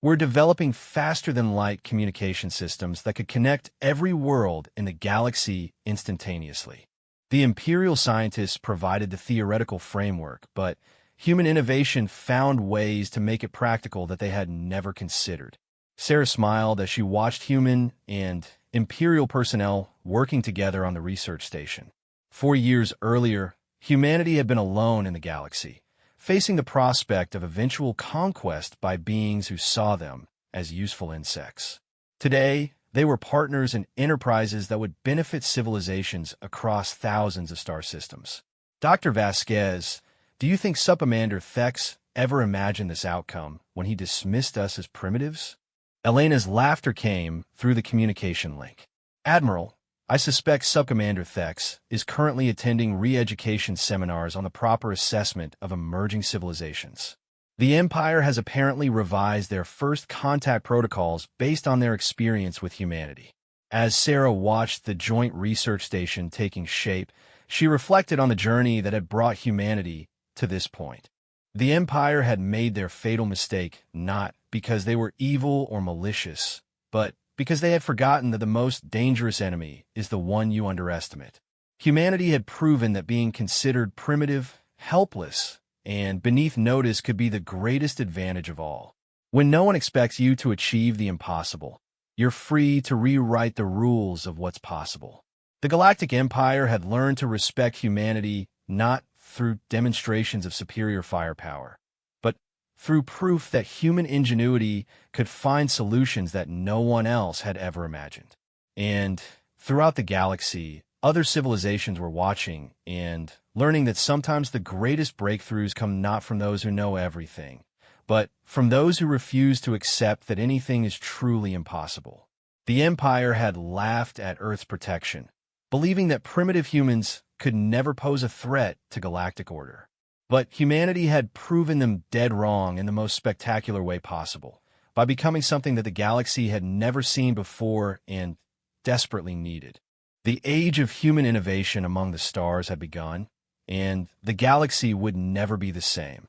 We're developing faster-than-light communication systems that could connect every world in the galaxy instantaneously. The Imperial scientists provided the theoretical framework, but human innovation found ways to make it practical that they had never considered. Sarah smiled as she watched human and Imperial personnel working together on the research station. 4 years earlier, humanity had been alone in the galaxy, facing the prospect of eventual conquest by beings who saw them as useful insects. Today, they were partners in enterprises that would benefit civilizations across thousands of star systems. Dr. Vasquez, do you think Subcommander Thex ever imagined this outcome when he dismissed us as primitives? Elena's laughter came through the communication link. Admiral, I suspect Subcommander Thex is currently attending re-education seminars on the proper assessment of emerging civilizations. The Empire has apparently revised their first contact protocols based on their experience with humanity. As Sarah watched the joint research station taking shape, she reflected on the journey that had brought humanity to this point. The Empire had made their fatal mistake not because they were evil or malicious, but because they had forgotten that the most dangerous enemy is the one you underestimate. Humanity had proven that being considered primitive, helpless, and beneath notice could be the greatest advantage of all. When no one expects you to achieve the impossible, you're free to rewrite the rules of what's possible. The Galactic Empire had learned to respect humanity not through demonstrations of superior firepower, but through proof that human ingenuity could find solutions that no one else had ever imagined. And throughout the galaxy, other civilizations were watching and learning that sometimes the greatest breakthroughs come not from those who know everything, but from those who refuse to accept that anything is truly impossible. The Empire had laughed at Earth's protection, believing that primitive humans could never pose a threat to galactic order. But humanity had proven them dead wrong in the most spectacular way possible, by becoming something that the galaxy had never seen before and desperately needed. The age of human innovation among the stars had begun, and the galaxy would never be the same.